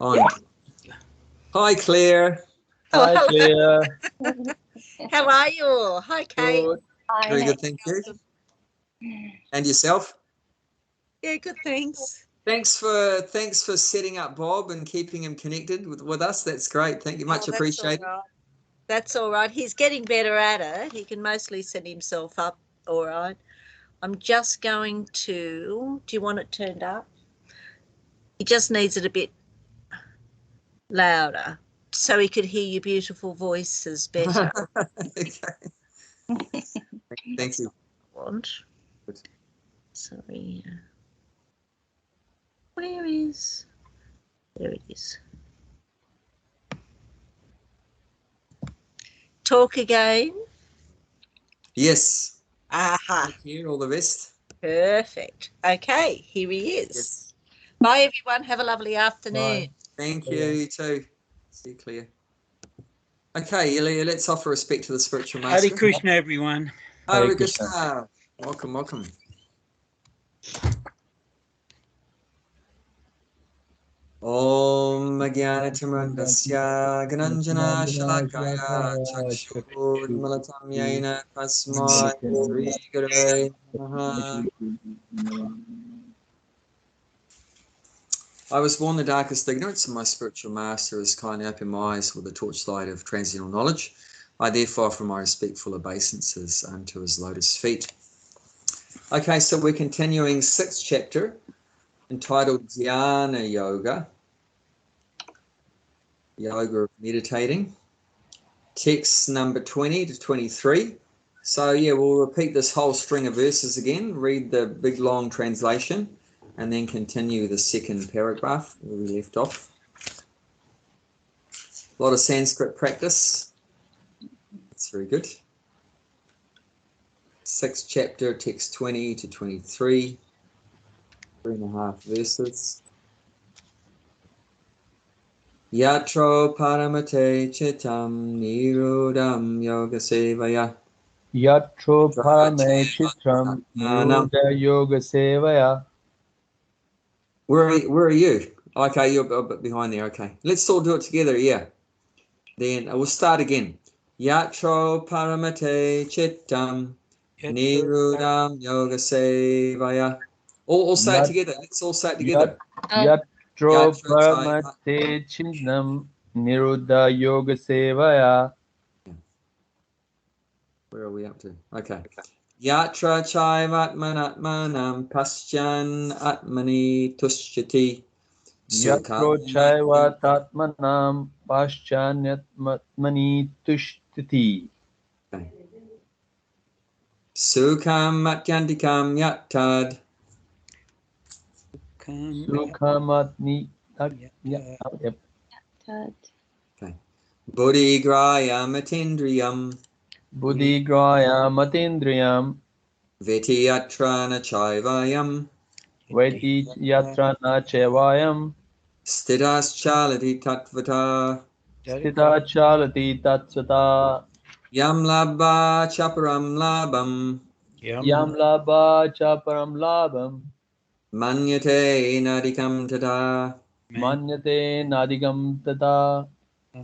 On. Hi, Claire. Oh, Hi, Claire. how are you all? Hi, Kate. Good. Hi. Very good, thank you. And yourself? Yeah, good, thanks. Thanks for setting up Bob and keeping him connected with us. That's great. Thank you. Much appreciated. All right. That's all right. He's getting better at it. He can mostly set himself up all right. I'm just going to... Do you want it turned up? He just needs it a bit louder so he could hear your beautiful voices better. Okay. Thank you. Want. Sorry. Where is... There it is. Talk again. Yes. Aha. Here, all the best. Perfect. Okay, here he is. Yes. Bye, everyone. Have a lovely afternoon. Bye. Thank you. You too. See you, Claire. Okay, Ilya, let's offer respect to the spiritual master. Hare Krishna, everyone. Hare Krishna. Welcome, welcome. Om Jnanatimandasya Gananjana Shalakaya Chakshurmalatam Yaina Tasmai Sri Gurave Namaha. I was born the darkest ignorance, and my spiritual master has kindly opened my eyes with the torchlight of transcendental knowledge. I therefore offer my respectful obeisances unto his lotus feet. Okay, so we're continuing 6th chapter, entitled Dhyana Yoga, Yoga of Meditating. Text number 20 to 23. So yeah, we'll repeat this whole string of verses again, read the big long translation, and then continue the second paragraph where we left off. A lot of Sanskrit practice. That's very good. 6th chapter, text 20 to 23, 3.5 verses. Yatro paramate chitam nirodam yoga sevaya. Yatro parame chitram nirodha yoga sevaya. Where are you? Okay, you're a bit behind there. Okay, let's all do it together. Yeah. Then we'll start again. Yatro paramate chitam nirodam yoga sevaya. All say it together. Let's all say it together. Yatro paramate chitram nirodha yoga sevaya. Where are we up to? Okay. Yatra chaivatmanatmanam paschan atmani tushchati. Yatro chaivatatmanam paschanyatmani tushtiti. Sukham matyantikam yattad. Sukhamatni. Buddhigraya matindriyam. Buddhigraya matindriyam. Veti yatra na chaivayam. Veti yatra na chevayam. Stitas chalati tatvata. Stita chalati tatsvata. Yam labha chaparam labham. Yam labha chaparam labham. Manyate nadikam tata. Manyate nadikam tata.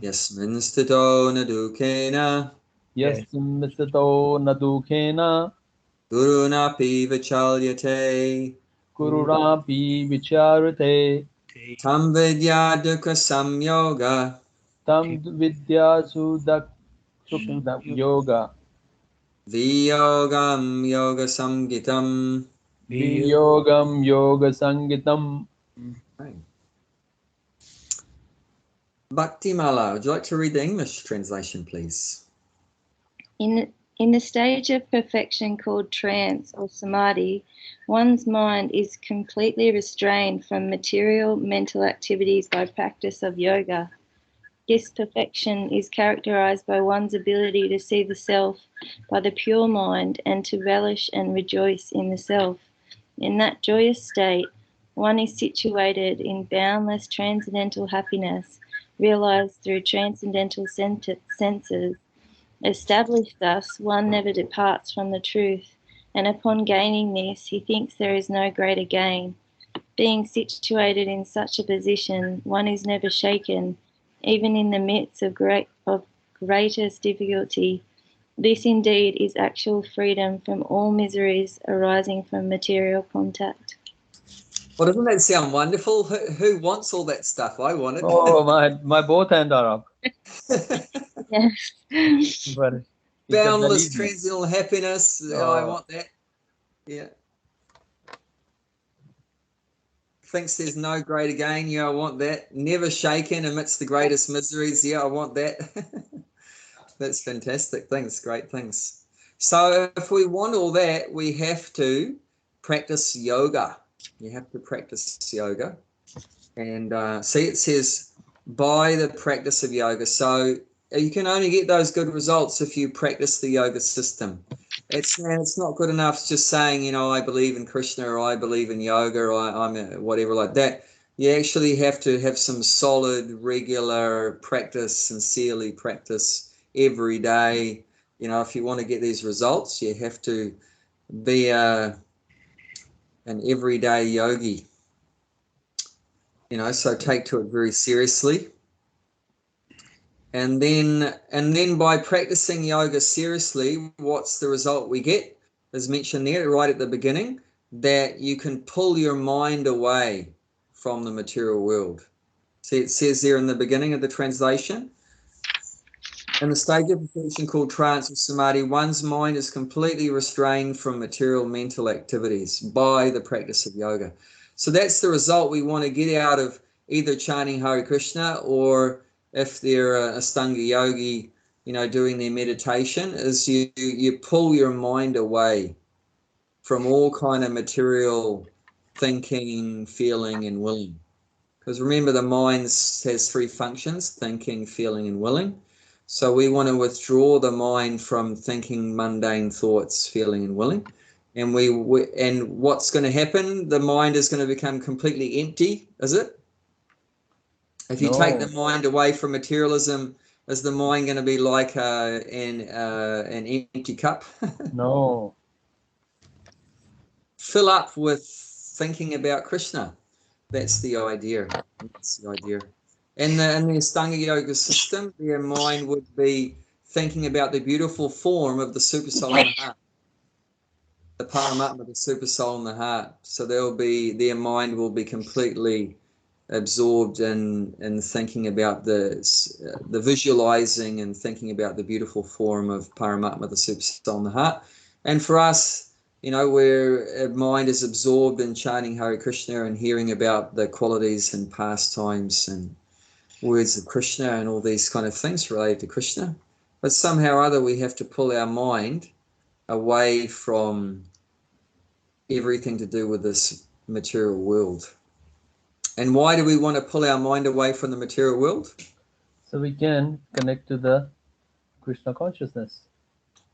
Yasmin stito nadukena. Yasmin mistato nadukhena. Gurunapi vichalyate. Kurunapi vicharate. Tam vidya dukkha samyoga. Tam vidya sudak yoga. Viyogam yoga samgitam. Viyogam yoga sangitam. Bhakti Mala, would you like to read the English translation, please? In the stage of perfection called trance or samadhi, one's mind is completely restrained from material mental activities by practice of yoga. This perfection is characterized by one's ability to see the self by the pure mind and to relish and rejoice in the self. In that joyous state, one is situated in boundless transcendental happiness, realized through transcendental senses. Established thus, one never departs from the truth, and upon gaining this, he thinks there is no greater gain. Being situated in such a position, one is never shaken, even in the midst of greatest difficulty. This indeed is actual freedom from all miseries arising from material contact. Well, doesn't that sound wonderful? Who wants all that stuff? I want it. Oh, my both hands are up. Yes. But it's just Boundless, uneasiness. transcendental happiness. I want that. Yeah. Thinks there's no greater gain. Yeah, I want that. Never shaken amidst the greatest miseries. Yeah, I want that. That's fantastic things, great things. So if we want all that, we have to practice yoga. You have to practice yoga. And see, it says by the practice of yoga. So you can only get those good results if you practice the yoga system. It's not good enough just saying, you know, I believe in Krishna or I believe in yoga or I'm whatever like that. You actually have to have some solid, regular practice, sincerely practice every day. You know, if you want to get these results, you have to be an everyday yogi. You know, so take to it very seriously. And then by practicing yoga seriously, what's the result we get? As mentioned there right at the beginning, that you can pull your mind away from the material world. See, it says there in the beginning of the translation, in the stage of perfection called trance or samadhi, one's mind is completely restrained from material mental activities by the practice of yoga. So that's the result we want to get out of either chanting Hare Krishna, or if they're a Astanga yogi, you know, doing their meditation, is you pull your mind away from all kind of material thinking, feeling, and willing. Because remember, the mind has three functions: thinking, feeling, and willing. So we want to withdraw the mind from thinking mundane thoughts, feeling, and willing. And and what's going to happen? The mind is going to become completely empty, is it? If you take the mind away from materialism, is the mind going to be like an empty cup? No. Fill up with thinking about Krishna. That's the idea. That's the idea. In the Astanga Yoga system, their mind would be thinking about the beautiful form of the super soul in the heart, the Paramatma, the super soul in the heart. So their mind will be completely absorbed in thinking about the visualizing and thinking about the beautiful form of Paramatma, the super soul in the heart. And for us, you know, where mind is absorbed in chanting Hare Krishna and hearing about the qualities and pastimes and words of Krishna and all these kind of things related to Krishna. But somehow or other we have to pull our mind away from everything to do with this material world. And why do we want to pull our mind away from the material world? So we can connect to the Krishna consciousness.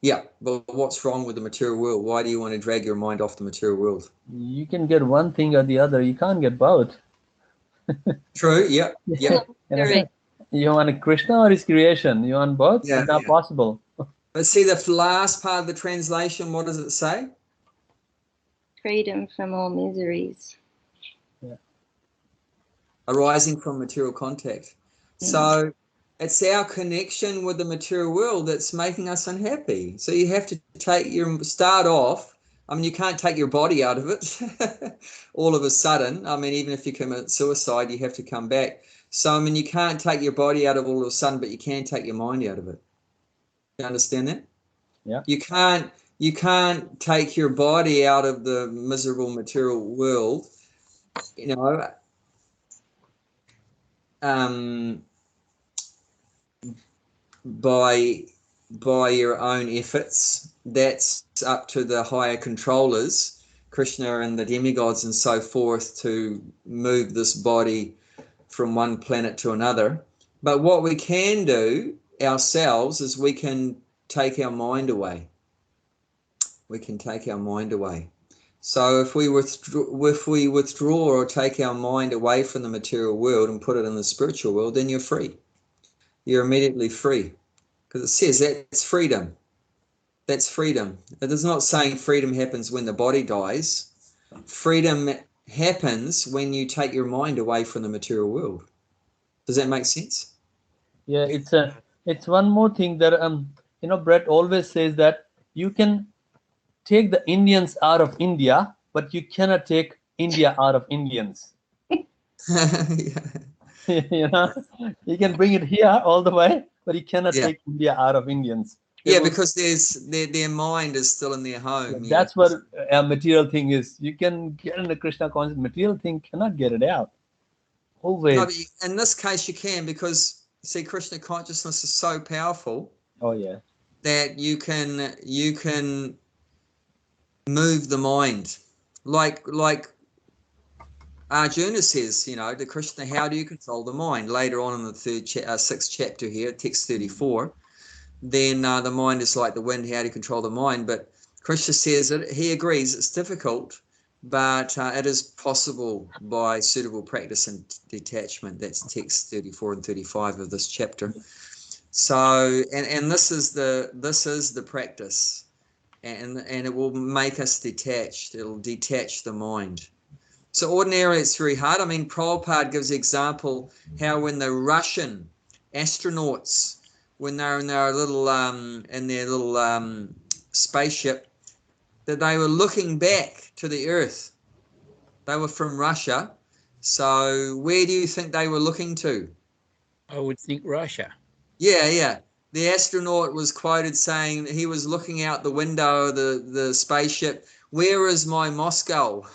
Yeah, but what's wrong with the material world? Why do you want to drag your mind off the material world? You can get one thing or the other. You can't get both. True, yeah, yeah. Correct. You want a Krishna or his creation? You want both? Yeah, It's not yeah. possible. But see the last part of the translation, what does it say? Freedom from all miseries. Arising from material contact. So it's our connection with the material world that's making us unhappy. So you have to start off. I mean, you can't take your body out of it all of a sudden. I mean, even if you commit suicide, you have to come back. So, I mean, you can't take your body out of all of a sudden, but you can take your mind out of it. You understand that? Yeah. You can't take your body out of the miserable material world, you know, by your own efforts. That's up to the higher controllers, Krishna and the demigods and so forth, to move this body from one planet to another. But what we can do ourselves is we can take our mind away. We can take our mind away. So if we withdraw or take our mind away from the material world and put it in the spiritual world, then you're free. You're immediately free. Because it says that's freedom. That's freedom. It is not saying freedom happens when the body dies. Freedom happens when you take your mind away from the material world. Does that make sense? Yeah, it's one more thing that Brett always says that you can take the Indians out of India, but you cannot take India out of Indians. Yeah. You can bring it here all the way, but you cannot Yeah. take India out of Indians. Yeah, because their mind is still in their home. Yeah. That's what a material thing is. You can get in the Krishna conscious. Material thing cannot get it out. Always. No, but in this case, you can, because see, Krishna consciousness is so powerful. Oh yeah. That you can move the mind, like Arjuna says, to Krishna, how do you control the mind? Later on in the sixth chapter here, text 34, then the mind is like the wind. How do you control the mind? But Krishna says that he agrees it's difficult, but it is possible by suitable practice and detachment. That's text 34 and 35 of this chapter. So, and this is the practice, and it will make us detached. It'll detach the mind. So ordinarily it's very hard. I mean, Prabhupada gives the example how when the Russian astronauts, when they're in their little spaceship, that they were looking back to the Earth. They were from Russia. So where do you think they were looking to? I would think Russia. Yeah. The astronaut was quoted saying he was looking out the window of the spaceship. Where is my Moscow?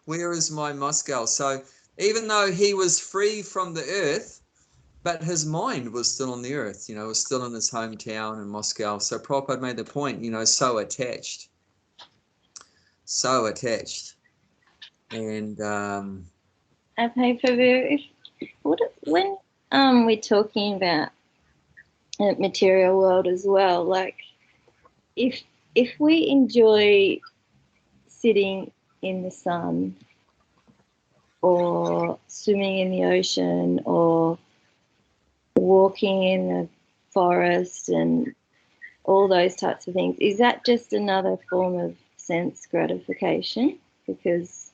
Where is my Moscow? So even though he was free from the earth, but his mind was still on the earth, was still in his hometown in Moscow. So Prabhupada made the point, so attached. So attached. And Okay, Prabhu, when we're talking about the material world as well, like if we enjoy sitting in the sun or swimming in the ocean or walking in the forest and all those types of things, is that just another form of sense gratification because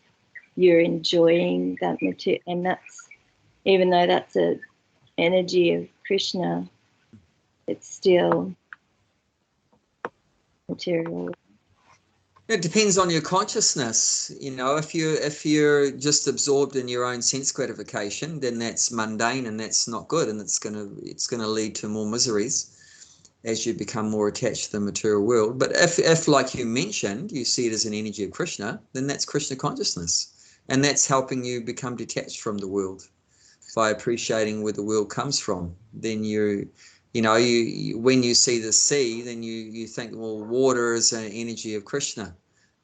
you're enjoying that material? And that's, even though that's a energy of Krishna, it's still material. it depends on your consciousness. If you're just absorbed in your own sense gratification, then that's mundane and that's not good, and it's gonna lead to more miseries as you become more attached to the material world. But if like you mentioned, you see it as an energy of Krishna, then that's Krishna consciousness, and that's helping you become detached from the world by appreciating where the world comes from. Then you when you see the sea, then you think, well, water is an energy of Krishna.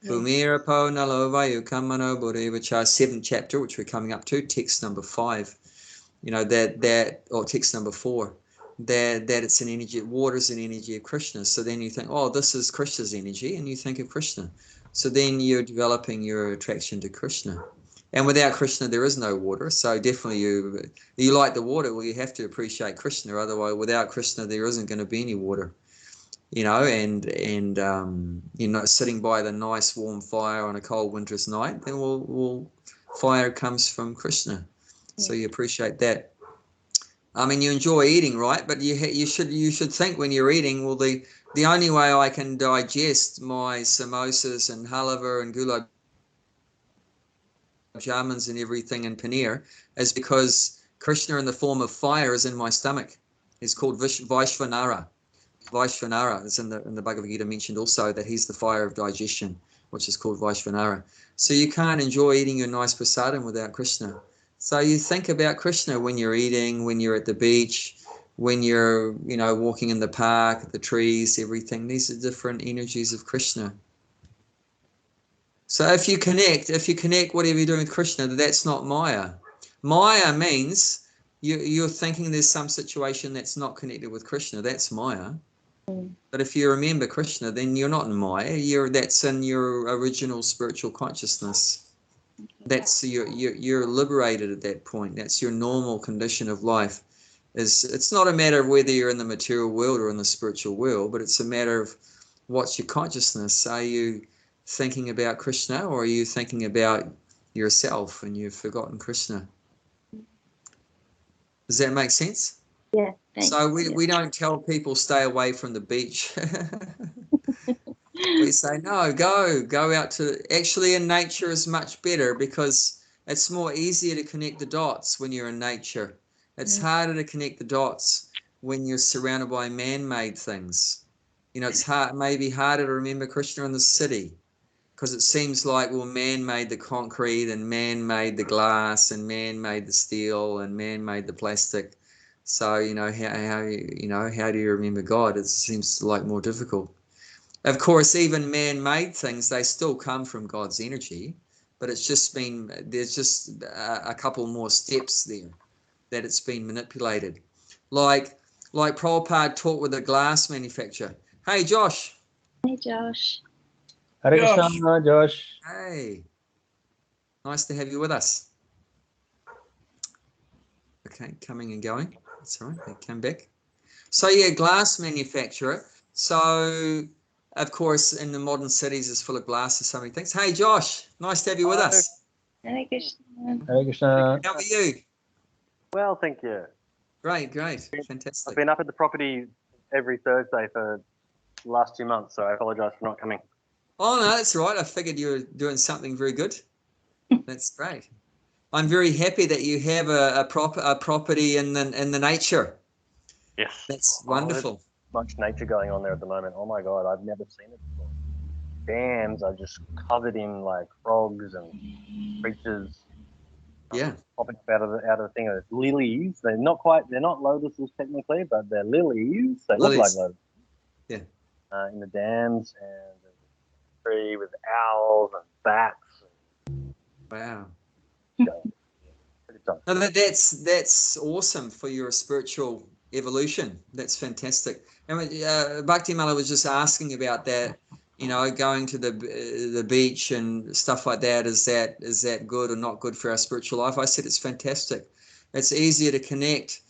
Bhumirapo nalo vayu kamano bodhivacha, 7th chapter, which we're coming up to, text number 5. Or text number 4. That it's an energy. Water is an energy of Krishna. So then you think, oh, this is Krishna's energy, and you think of Krishna. So then you're developing your attraction to Krishna. And without Krishna, there is no water. So definitely you like the water. Well, you have to appreciate Krishna. Otherwise, without Krishna, there isn't going to be any water. And sitting by the nice warm fire on a cold winter's night, then fire comes from Krishna. So you appreciate that. I mean, you enjoy eating, right? But you should think when you're eating, well, the only way I can digest my samosas and halava and gulab jamans and everything and paneer is because Krishna in the form of fire is in my stomach. It's called Vaishvanara. Vaishvanara is in the Bhagavad Gita mentioned also that he's the fire of digestion, which is called Vaishvanara. So you can't enjoy eating your nice prasadam without Krishna. So you think about Krishna when you're eating, when you're at the beach, when you're walking in the park, the trees, everything. These are different energies of Krishna. So if you connect whatever you're doing with Krishna, that's not Maya. Maya means you're thinking there's some situation that's not connected with Krishna. That's Maya. But if you remember Krishna, then you're not in Maya. That's in your original spiritual consciousness. That's you're liberated at that point. That's your normal condition of life. It's not a matter of whether you're in the material world or in the spiritual world, but it's a matter of what's your consciousness. Are you thinking about Krishna, or are you thinking about yourself and you've forgotten Krishna? Does that make sense? Yeah, thanks. So we don't tell people stay away from the beach. We say, no, go out to, actually in nature is much better because it's more easier to connect the dots when you're in nature. It's harder to connect the dots when you're surrounded by man-made things. You know, it's maybe harder to remember Krishna in the city because it seems like, well, man made the concrete and man made the glass and man made the steel and man made the plastic. So, you know, how do you remember God? It seems like more difficult. Of course, even man-made things, they still come from God's energy, but it's just been, there's just a couple more steps there that it's been manipulated. Like Prabhupada talked with a glass manufacturer. Hey, Josh. Hey, Josh. Hare Krishna, Josh. Hey. Nice to have you with us. Okay, coming and going. That's all right. They come back. So, yeah, glass manufacturer. So, of course, in the modern cities, it's full of glass and so many things. Hey, Josh. Nice to have you with us. Hare Krishna. Hare Krishna. How are you? Well, thank you. Great. Fantastic. I've been up at the property every Thursday for the last 2 months, so I apologize for not coming. Oh, no, that's right. I figured you were doing something very good. That's great. I'm very happy that you have a property in the nature. Yes. That's wonderful. Much nature going on there at the moment. Oh my God, I've never seen it before. Dams are just covered in like frogs and creatures. Yeah. Popping up out of the thing. There's lilies. They're not lotuses technically, but they're lilies. They look like lotuses. Yeah. In the dams, and there's a tree with owls and bats. Wow. Pretty tough. No, that's awesome for your spiritual evolution. That's fantastic. And Bhakti Mala was just asking about that. You know, going to the beach and stuff like that. Is that good or not good for our spiritual life? I said it's fantastic. It's easier to connect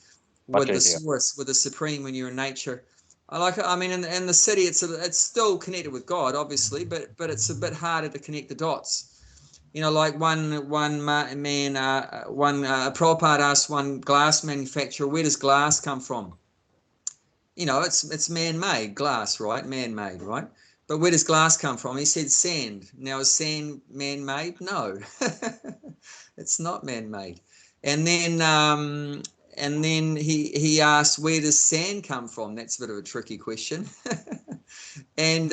with the source, with the supreme when you're in nature. I mean, in the city, it's still connected with God, obviously, but it's a bit harder to connect the dots. You know, like one man, Prabhupada asked one glass manufacturer, where does glass come from? You know, it's man-made glass, right? Man-made, right? But where does glass come from? He said sand. Now, is sand man-made? No, it's not man-made. And then he asked, where does sand come from? That's a bit of a tricky question. And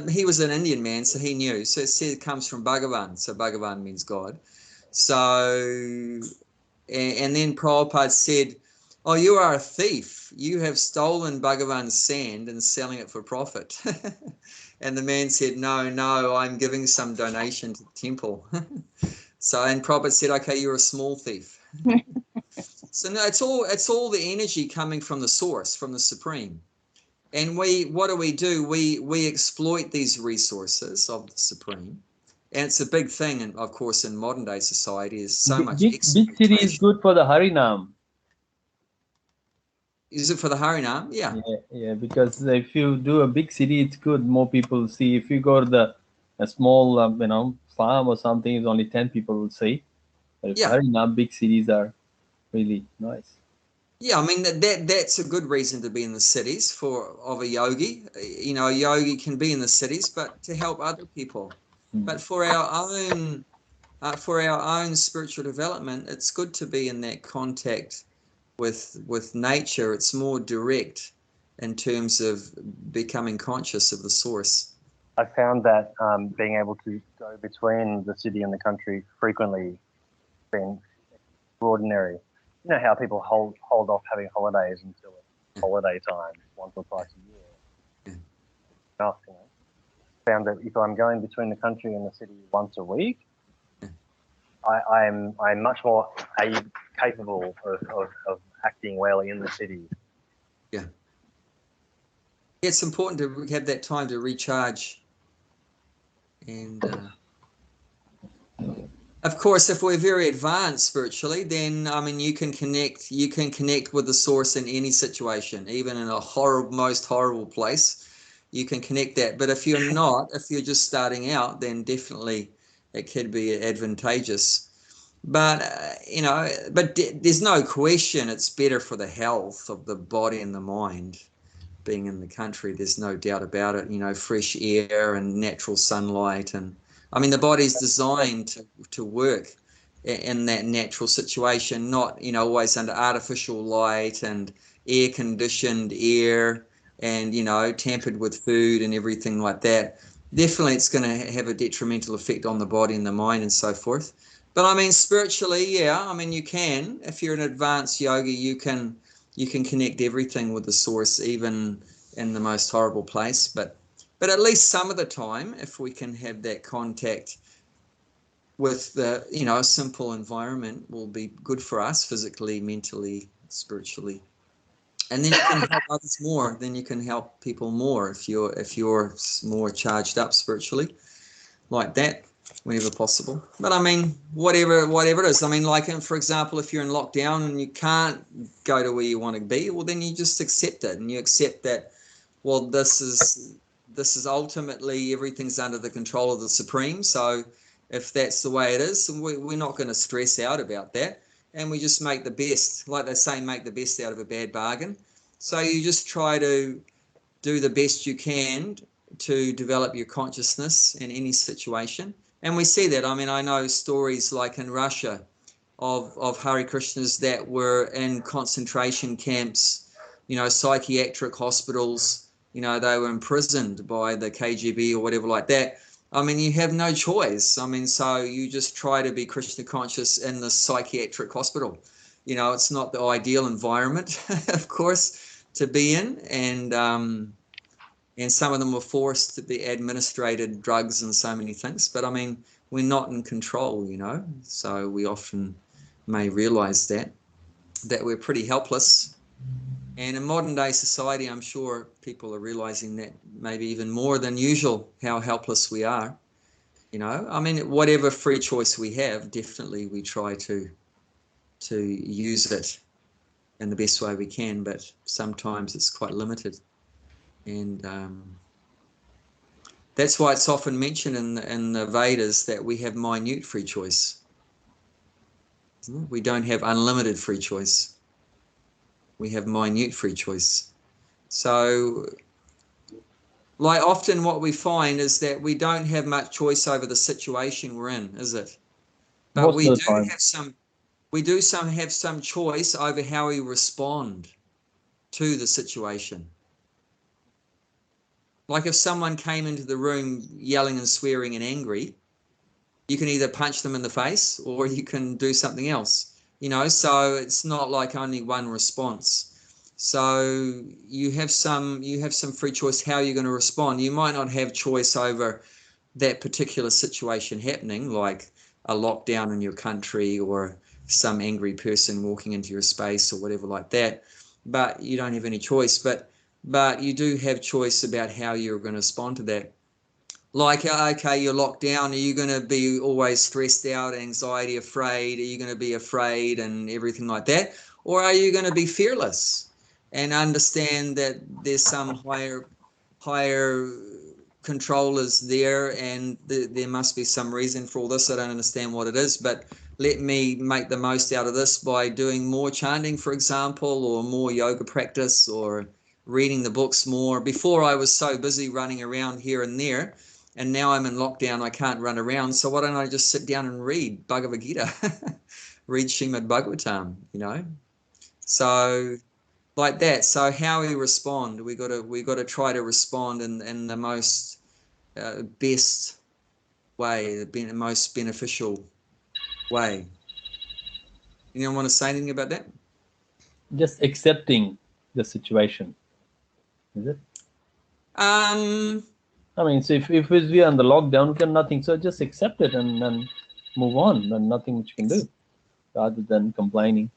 he was an Indian man, so he knew. So it said it comes from Bhagavan. So Bhagavan means God. So, and then Prabhupada said, oh, you are a thief. You have stolen Bhagavan's sand and selling it for profit. And the man said, no, I'm giving some donation to the temple. So, and Prabhupada said, okay, you're a small thief. So no, it's all the energy coming from the source, from the supreme. And what do? We exploit these resources of the supreme. And it's a big thing, and of course, in modern day society, is so much exploitation. Big city is good for the Harinam. Is it for the Harinam? Yeah. Yeah, because if you do a big city, it's good. More people see. If you go to a small, farm or something, it's only 10 people will see. But Harinam, big cities are really nice. Yeah, I mean that's a good reason to be in the cities of a yogi. You know, a yogi can be in the cities, but to help other people. But for our own spiritual development, it's good to be in that contact with nature. It's more direct in terms of becoming conscious of the source. I found that being able to go between the city and the country frequently has been extraordinary. You know how people hold off having holidays until it's holiday time, once or twice a year. Enough, found that if I'm going between the country and the city once a week, I'm much more capable of acting well in the city. Yeah. It's important to have that time to recharge. And of course, if we're very advanced spiritually, then I mean you can connect with the source in any situation, even in a most horrible place. you can connect that. But if you're not, if you're just starting out, then definitely it could be advantageous. But there's no question it's better for the health of the body and the mind being in the country. There's no doubt about it. Fresh air and natural sunlight, and I mean the body's designed to work in that natural situation, not always under artificial light and air conditioned air and tampered with food and everything like that. Definitely it's going to have a detrimental effect on the body and the mind and so forth. But I mean spiritually, you can, if you're an advanced yogi, you can connect everything with the source, even in the most horrible place. But at least some of the time, if we can have that contact with the a simple environment, will be good for us physically, mentally, spiritually. And then you can help others more. Then you can help people more if you're more charged up spiritually, like that, whenever possible. But I mean, whatever it is. I mean, like for example, if you're in lockdown and you can't go to where you want to be, well, then you just accept it, and you accept that. Well, this is ultimately everything's under the control of the Supreme. So if that's the way it is, we're not going to stress out about that. And we just make the best, like they say, make the best out of a bad bargain. So you just try to do the best you can to develop your consciousness in any situation. And we see that. I mean, I know stories like in Russia of Hare Krishnas that were in concentration camps, psychiatric hospitals, they were imprisoned by the KGB or whatever like that. I mean, you have no choice. I mean, so you just try to be Krishna conscious in the psychiatric hospital. It's not the ideal environment, of course, to be in. And some of them were forced to be administered drugs and so many things. But I mean, we're not in control, so we often may realize that we're pretty helpless. And in modern day society, I'm sure people are realizing that maybe even more than usual, how helpless we are. I mean, whatever free choice we have, definitely we try to use it in the best way we can, but sometimes it's quite limited. And that's why it's often mentioned in the Vedas that we have minute free choice. We don't have unlimited free choice. We have minute free choice. So, like often what we find is that we don't have much choice over the situation we're in, is it? But we do have some choice over how we respond to the situation. Like if someone came into the room yelling and swearing and angry, you can either punch them in the face or you can do something else, so it's not like only one response. So you have some free choice how you're going to respond. You might not have choice over that particular situation happening, like a lockdown in your country or some angry person walking into your space or whatever like that, but you don't have any choice. But you do have choice about how you're going to respond to that. Like, okay, you're locked down. Are you going to be always stressed out, anxiety, afraid? Are you going to be afraid and everything like that? Or are you going to be fearless and understand that there's some higher controllers there and there must be some reason for all this? I don't understand what it is, but let me make the most out of this by doing more chanting, for example, or more yoga practice or reading the books more. Before I was so busy running around here and there, and now I'm in lockdown, I can't run around. So why don't I just sit down and read Bhagavad Gita, read Srimad Bhagavatam, So like that. So how we respond, we got to try to respond in the most best way, the most beneficial way. Anyone want to say anything about that? Just accepting the situation, is it? I mean, so if we are on the lockdown, we can nothing. So just accept it and move on. And nothing which you can do, rather than complaining.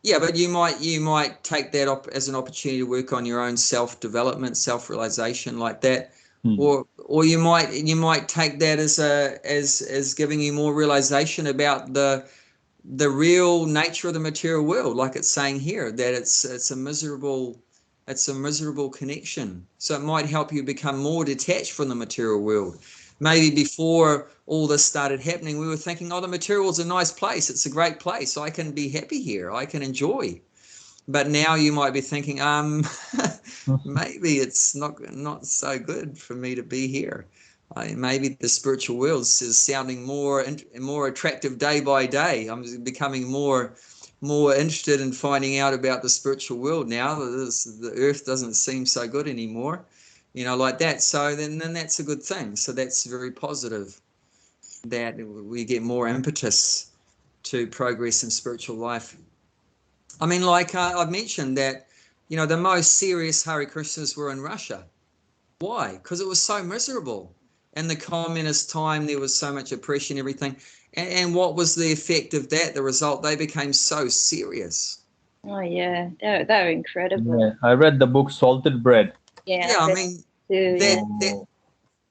Yeah, but you might take that up as an opportunity to work on your own self-development, self-realization, like that, or you might take that as giving you more realization about the real nature of the material world, like it's saying here that it's a miserable It's a miserable connection. So it might help you become more detached from the material world. Maybe before all this started happening, we were thinking, oh, the material world's a nice place. It's a great place. I can be happy here. I can enjoy. But now you might be thinking, maybe it's not so good for me to be here. Maybe the spiritual world is sounding more attractive day by day. I'm becoming more interested in finding out about the spiritual world now. The earth doesn't seem so good anymore, like that. So then that's a good thing. So that's very positive, that we get more impetus to progress in spiritual life. I mean, like I've mentioned that, the most serious Hare Krishnas were in Russia. Why? Because it was so miserable. In the communist time, there was so much oppression, everything. And what was the effect of that? The result, they became so serious. Oh, yeah. They were incredible. Yeah, I read the book Salted Bread. Yeah, I mean, that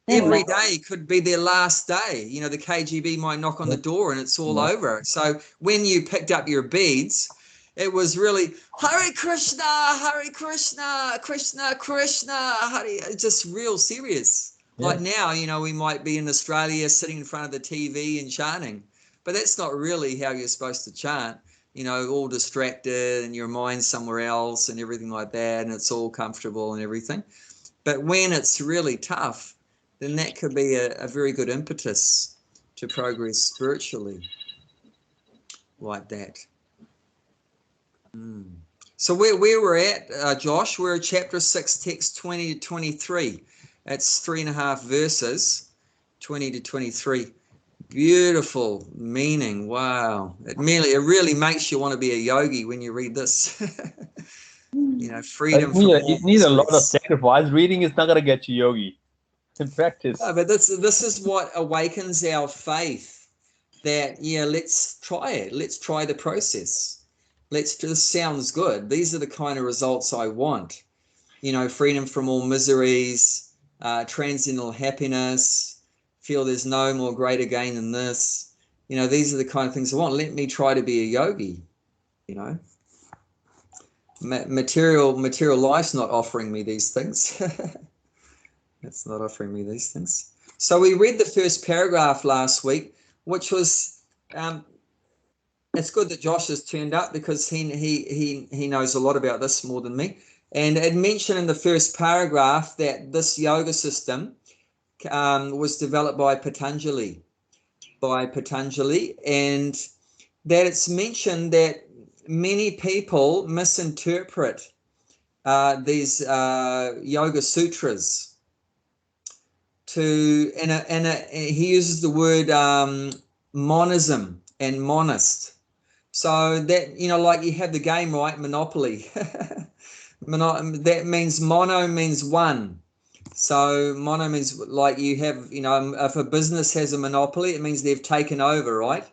every day could be their last day. The KGB might knock on the door and it's all over. So when you picked up your beads, it was really Hare Krishna, Krishna, Krishna, Hare, just real serious. Yeah. Like now, we might be in Australia sitting in front of the TV and chanting, but that's not really how you're supposed to chant. All distracted and your mind's somewhere else and everything like that, and it's all comfortable and everything. But when it's really tough, then that could be a very good impetus to progress spiritually, like that. So where we're at, Josh, we're at chapter 6, text 20 to 23. That's 3.5 verses, 20 to 23. Beautiful meaning. Wow. It really makes you want to be a yogi when you read this. Freedom from all you need a lot of sacrifice. Reading is not going to get you yogi. In practice. No, but this is what awakens our faith, that, let's try it. Let's try the process. This sounds good. These are the kind of results I want. Freedom from all miseries, transcendental happiness, feel there's no more greater gain than this. These are the kind of things I want. Let me try to be a yogi. Material life's not offering me these things. It's not offering me these things. So we read the first paragraph last week, which was, it's good that Josh has turned up, because he knows a lot about this more than me. And it mentioned in the first paragraph that this yoga system was developed by Patanjali, and that it's mentioned that many people misinterpret these yoga sutras and he uses the word monism and monist. So that, like you have the game, right? Monopoly. That means mono means one. So mono means like you have, if a business has a monopoly, it means they've taken over, right?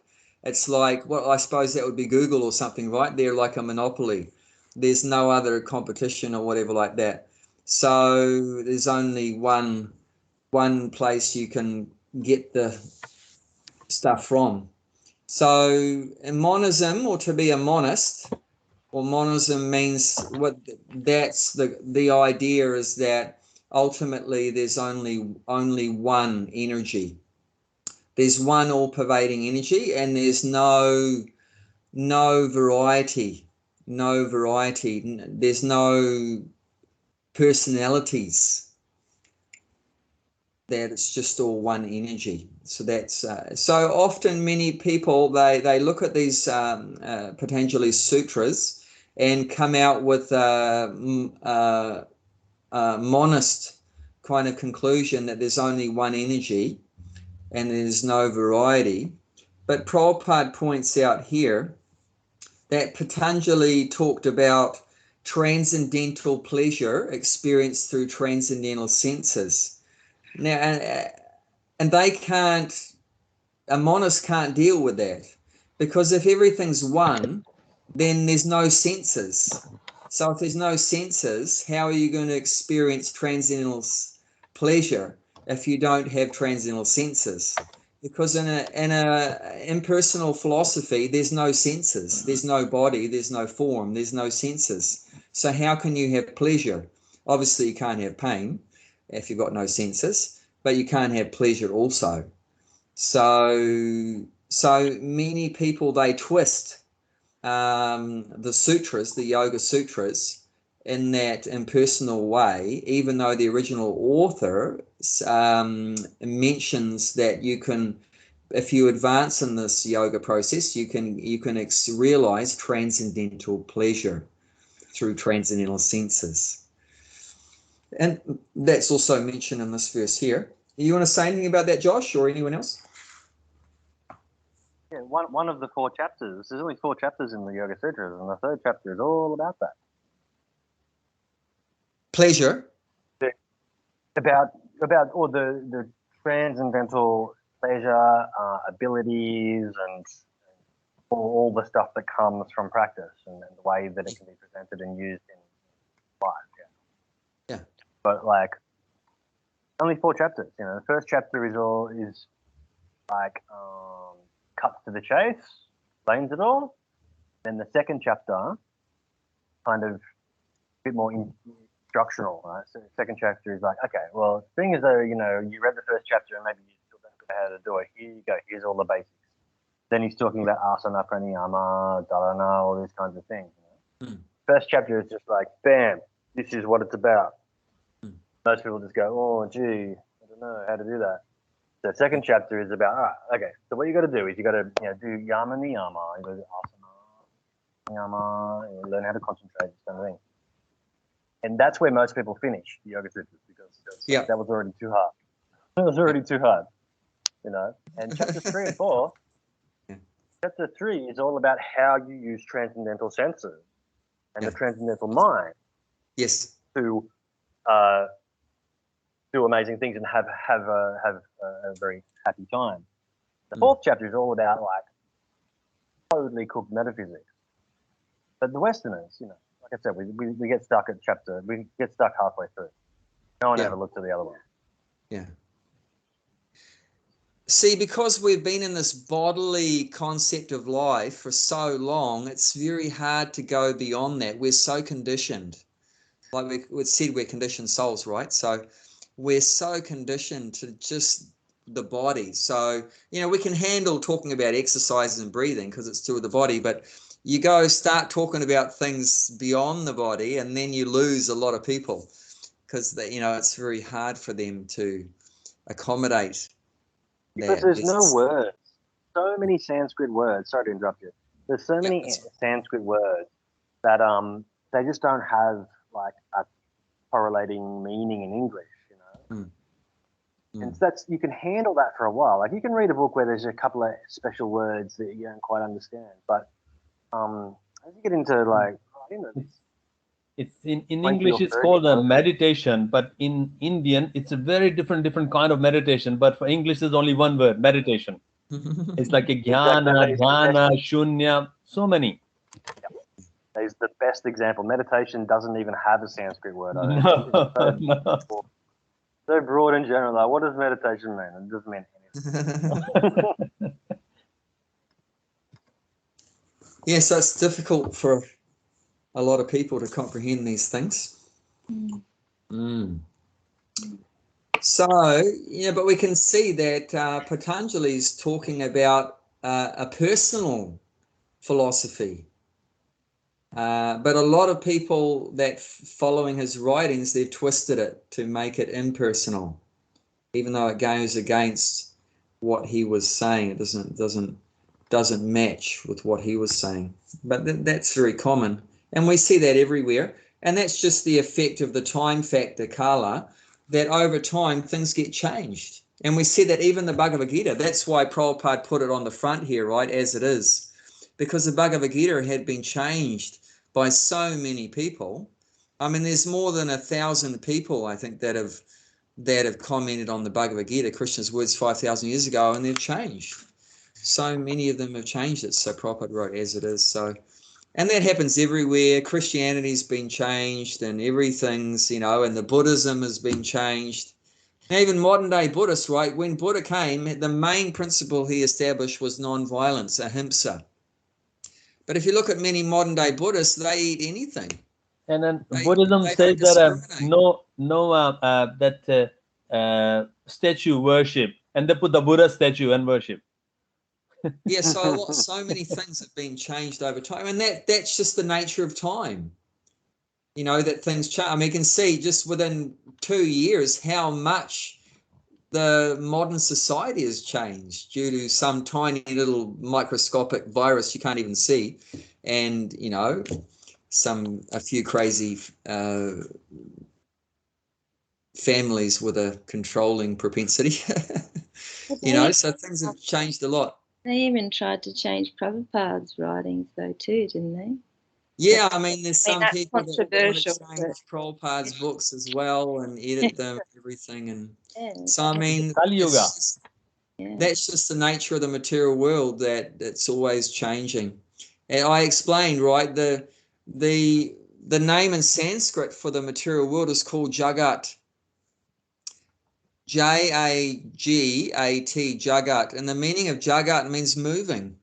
It's like, well, I suppose that would be Google or something, right? They're like a monopoly. There's no other competition or whatever like that. So there's only one place you can get the stuff from. So monism, or to be a monist, or monism means that's the idea is that ultimately there's only one energy. There's one all-pervading energy, and there's no variety. There's no personalities. That it's just all one energy. So that's so often many people they look at these Patanjali sutras and come out with a monist kind of conclusion that there's only one energy and there's no variety. But Prabhupada points out here that Patanjali talked about transcendental pleasure experienced through transcendental senses. Now, and a monist can't deal with that, because if everything's one, then there's no senses. So if there's no senses, how are you going to experience transcendental pleasure if you don't have transcendental senses? Because in a impersonal philosophy, there's no senses, there's no body, there's no form, there's no senses. So how can you have pleasure? Obviously, you can't have pain if you've got no senses, but you can't have pleasure also. So many people, they twist the sutras, the yoga sutras, in that impersonal way, even though the original author mentions that you can, if you advance in this yoga process, you can realize transcendental pleasure through transcendental senses. And that's also mentioned in this verse here. You want to say anything about that, Josh, or anyone else? Yeah, one of the 4 chapters, there's only 4 chapters in the Yoga Sutras, and the 3rd chapter is all about that. Pleasure. About all the transcendental pleasure, abilities, and all the stuff that comes from practice, and the way that it can be presented and used in life. Yeah. But like, only 4 chapters. You know, the first chapter is like cuts to the chase, explains it all. Then the second chapter, kind of a bit more instructional, right? So the second chapter is like, okay, well, seeing as though, you know, you read the first chapter and maybe you still don't know how to do it, here you go, here's all the basics. Then he's talking about asana, pranayama, dharana, all these kinds of things. You know? First chapter is just like, bam, this is what it's about. Most people just go, oh, gee, I don't know how to do that. The second chapter is about, all right, okay, so what you got to do is you got to, you know, do yama niyama, you got to do asana, niyama, you learn how to concentrate, this kind of thing. And that's where most people finish the Yoga Sutras, because that was already too hard. It was already too hard, you know. And chapter 3 and 4, chapter 3 is all about how you use transcendental senses and the transcendental mind. Yes. To do amazing things and have a very happy time. The 4th chapter is all about like totally cooked metaphysics. But the Westerners, you know, like I said, we get stuck at we get stuck halfway through. No one ever looked at the other one. Yeah. See, because we've been in this bodily concept of life for so long, it's very hard to go beyond that. We're so conditioned. Like we said, we're conditioned souls, right? So we're so conditioned to just the body. So, you know, we can handle talking about exercises and breathing because it's to the body, but you go start talking about things beyond the body and then you lose a lot of people because, you know, it's very hard for them to accommodate because that. There's no words. So many Sanskrit words. Sorry to interrupt you. There's so many Sanskrit words that they just don't have like a correlating meaning in English, you know. And so you can handle that for a while. Like you can read a book where there's a couple of special words that you don't quite understand, but as you get into like, you know, it's in English it's called a meditation, but in Indian it's a very different kind of meditation. But for English there's only one word, meditation. It's like a jnana, dhyana, shunya, so many. Is the best example. Meditation doesn't even have a Sanskrit word. I don't No. So broad in general. Like, what does meditation mean? It doesn't mean anything. Yeah, so it's difficult for a lot of people to comprehend these things. So, yeah, but we can see that Patanjali is talking about a personal philosophy. But a lot of people that following his writings, they've twisted it to make it impersonal, even though it goes against what he was saying. It doesn't match with what he was saying. But that's very common, and we see that everywhere. And that's just the effect of the time factor, Kala, that over time things get changed. And we see that even the Bhagavad Gita. That's why Prabhupada put it on the front here, right, as it is, because the Bhagavad Gita had been changed by so many people. I mean, there's more than 1,000 people, I think, that have commented on the Bhagavad Gita, Krishna's words 5,000 years ago, and they've changed. So many of them have changed it. So Prabhupada wrote as it is. So, and that happens everywhere. Christianity's been changed, and everything's, you know, and the Buddhism has been changed. Even modern day Buddhists, right? When Buddha came, the main principle he established was non-violence, ahimsa. But if you look at many modern day Buddhists, they eat anything. And then They Buddhism don't says that discriminate. statue worship, and they put the Buddha statue and worship. Yeah, so many things have been changed over time, and that's just the nature of time. You know, that things change. I mean, you can see just within 2 years how much the modern society has changed due to some tiny little microscopic virus you can't even see, and you know, a few crazy families with a controlling propensity. You know, so things have changed a lot. They even tried to change Prabhupada's writings though too, didn't they? Yeah, I mean, there's some that's people that want to controversial, change Prabhupada's books as well and edit them, everything, and Yeah. so I mean, Kali Yuga. that's just the nature of the material world, that it's always changing. And I explained, right, the name in Sanskrit for the material world is called Jagat. Jagat, Jagat, and the meaning of Jagat means moving.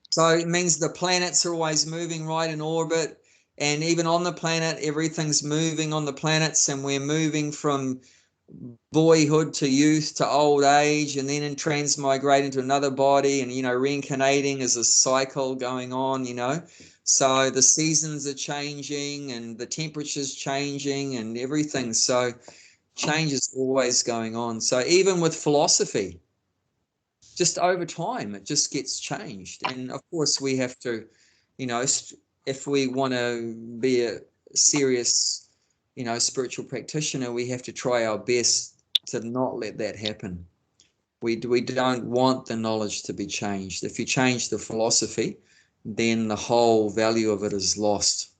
So it means the planets are always moving, right, in orbit, and even on the planet, everything's moving on the planets, and we're moving from boyhood to youth to old age, and then in transmigrate into another body, and you know, reincarnating is a cycle going on, you know. So the seasons are changing, and the temperature's changing, and everything. So change is always going on. So even with philosophy, just over time, it just gets changed. And of course, we have to, you know, if we want to be a serious, you know, spiritual practitioner, we have to try our best to not let that happen. We don't want the knowledge to be changed. If you change the philosophy, then the whole value of it is lost.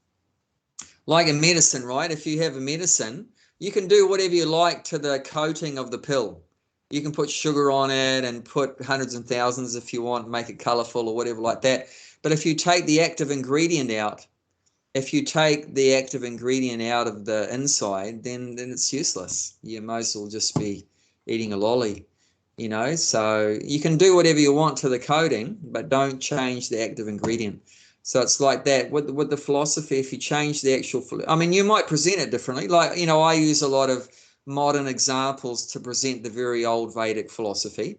Like a medicine, right? If you have a medicine, you can do whatever you like to the coating of the pill. You can put sugar on it and put hundreds and thousands if you want, make it colorful or whatever like that. But if you take the active ingredient out, of the inside, then it's useless. You might as well just be eating a lolly, you know. So you can do whatever you want to the coating, but don't change the active ingredient. So it's like that with the philosophy. If you change the actual, I mean, you might present it differently. Like, you know, I use a lot of modern examples to present the very old Vedic philosophy.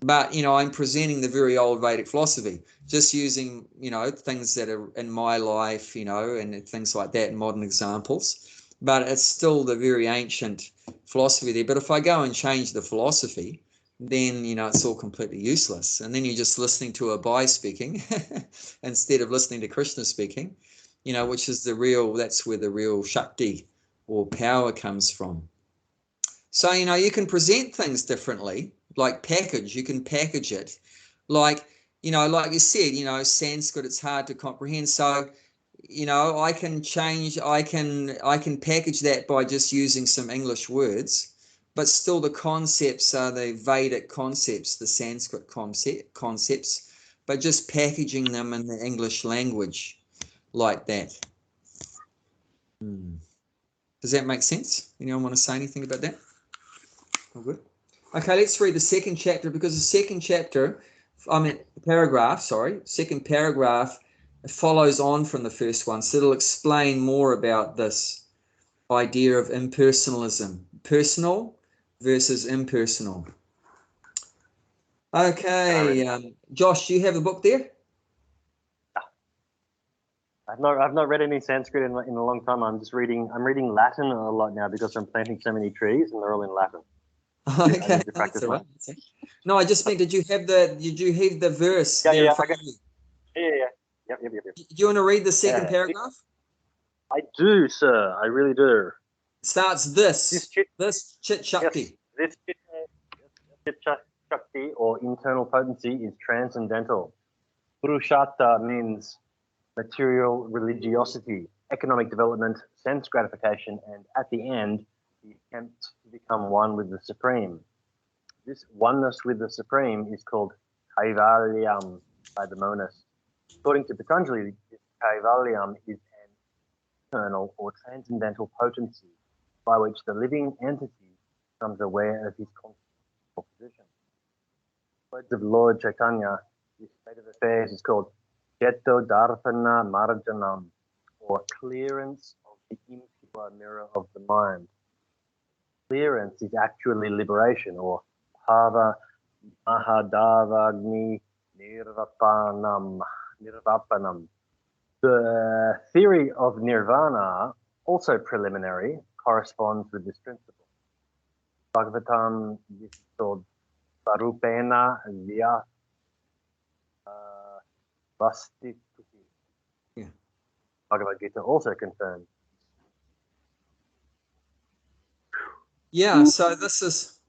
But, you know, I'm presenting the very old Vedic philosophy, just using, you know, things that are in my life, you know, and things like that, modern examples. But it's still the very ancient philosophy there. But if I go and change the philosophy, then, you know, it's all completely useless. And then you're just listening to a Bai speaking instead of listening to Krishna speaking, you know, which is that's where the real Shakti or power comes from. So, you know, you can present things differently, like you can package it. Like, you know, like you said, you know, Sanskrit, it's hard to comprehend. So, you know, I can package that by just using some English words, but still the concepts are the Vedic concepts, the Sanskrit concepts, but just packaging them in the English language like that. Does that make sense? Anyone want to say anything about that? All good. Okay, let's read the second chapter, because the second paragraph follows on from the first one. So it'll explain more about this idea of impersonalism, personal versus impersonal. Okay, Josh, do you have a book there? I've not read any Sanskrit in a long time. I'm reading Latin a lot now because I'm planting so many trees and they're all in Latin. Okay, I need to practice right. No, I just meant, did you have the verse there in front of you? Yeah. Yep. Do you want to read the second paragraph? I do, sir. I really do. It starts this chit shakti. Yes, this chit shakti, or internal potency, is transcendental. Purushartha means material religiosity, economic development, sense gratification, and at the end, the attempt to become one with the Supreme. This oneness with the Supreme is called Kaivalyam by the monist. According to Patanjali, this Kaivalyam is an internal or transcendental potency by which the living entity becomes aware of his conscious position. Words of Lord Chaitanya, this state of affairs is called Cheto Darpana Marjanam, or clearance of the impure mirror of the mind. Clearance is actually liberation, or Bhava Mahadavagni Nirvapanam. The theory of nirvana, also preliminary, corresponds with this principle. Bhagavatam, this is called Sarupena Vya Vastituti. Yeah. Bhagavad Gita also confirms. Yeah, so this is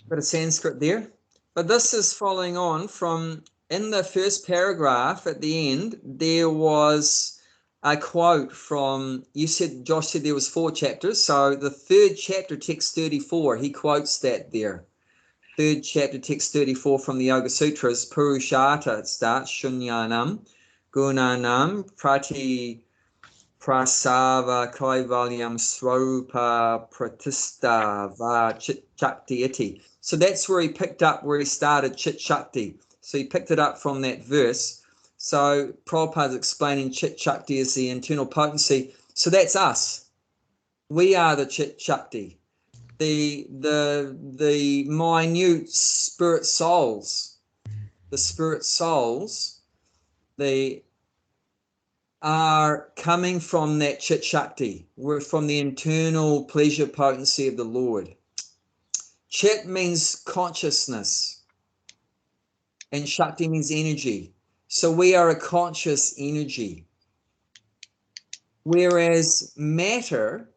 a bit of Sanskrit there, but this is following on from, in the first paragraph at the end, there was a quote from, you said, Josh said there was 4 chapters, so the 3rd chapter, text 34, he quotes that there. 3rd chapter, text 34 from the Yoga Sutras, Purushata, it starts, Shunyanam, Gunanam, Prati Prasava Kaivalyam Swarupa Pratista Va Chit Shakti Iti. So that's where he picked up, where he started Chit Shakti. So he picked it up from that verse. So Prabhupada's explaining Chit Shakti is the internal potency. So that's us. We are the Chit Shakti. The minute spirit souls, they are coming from that Chit Shakti. We're from the internal pleasure potency of the Lord. Chit means consciousness, and Shakti means energy. So we are a conscious energy. Whereas matter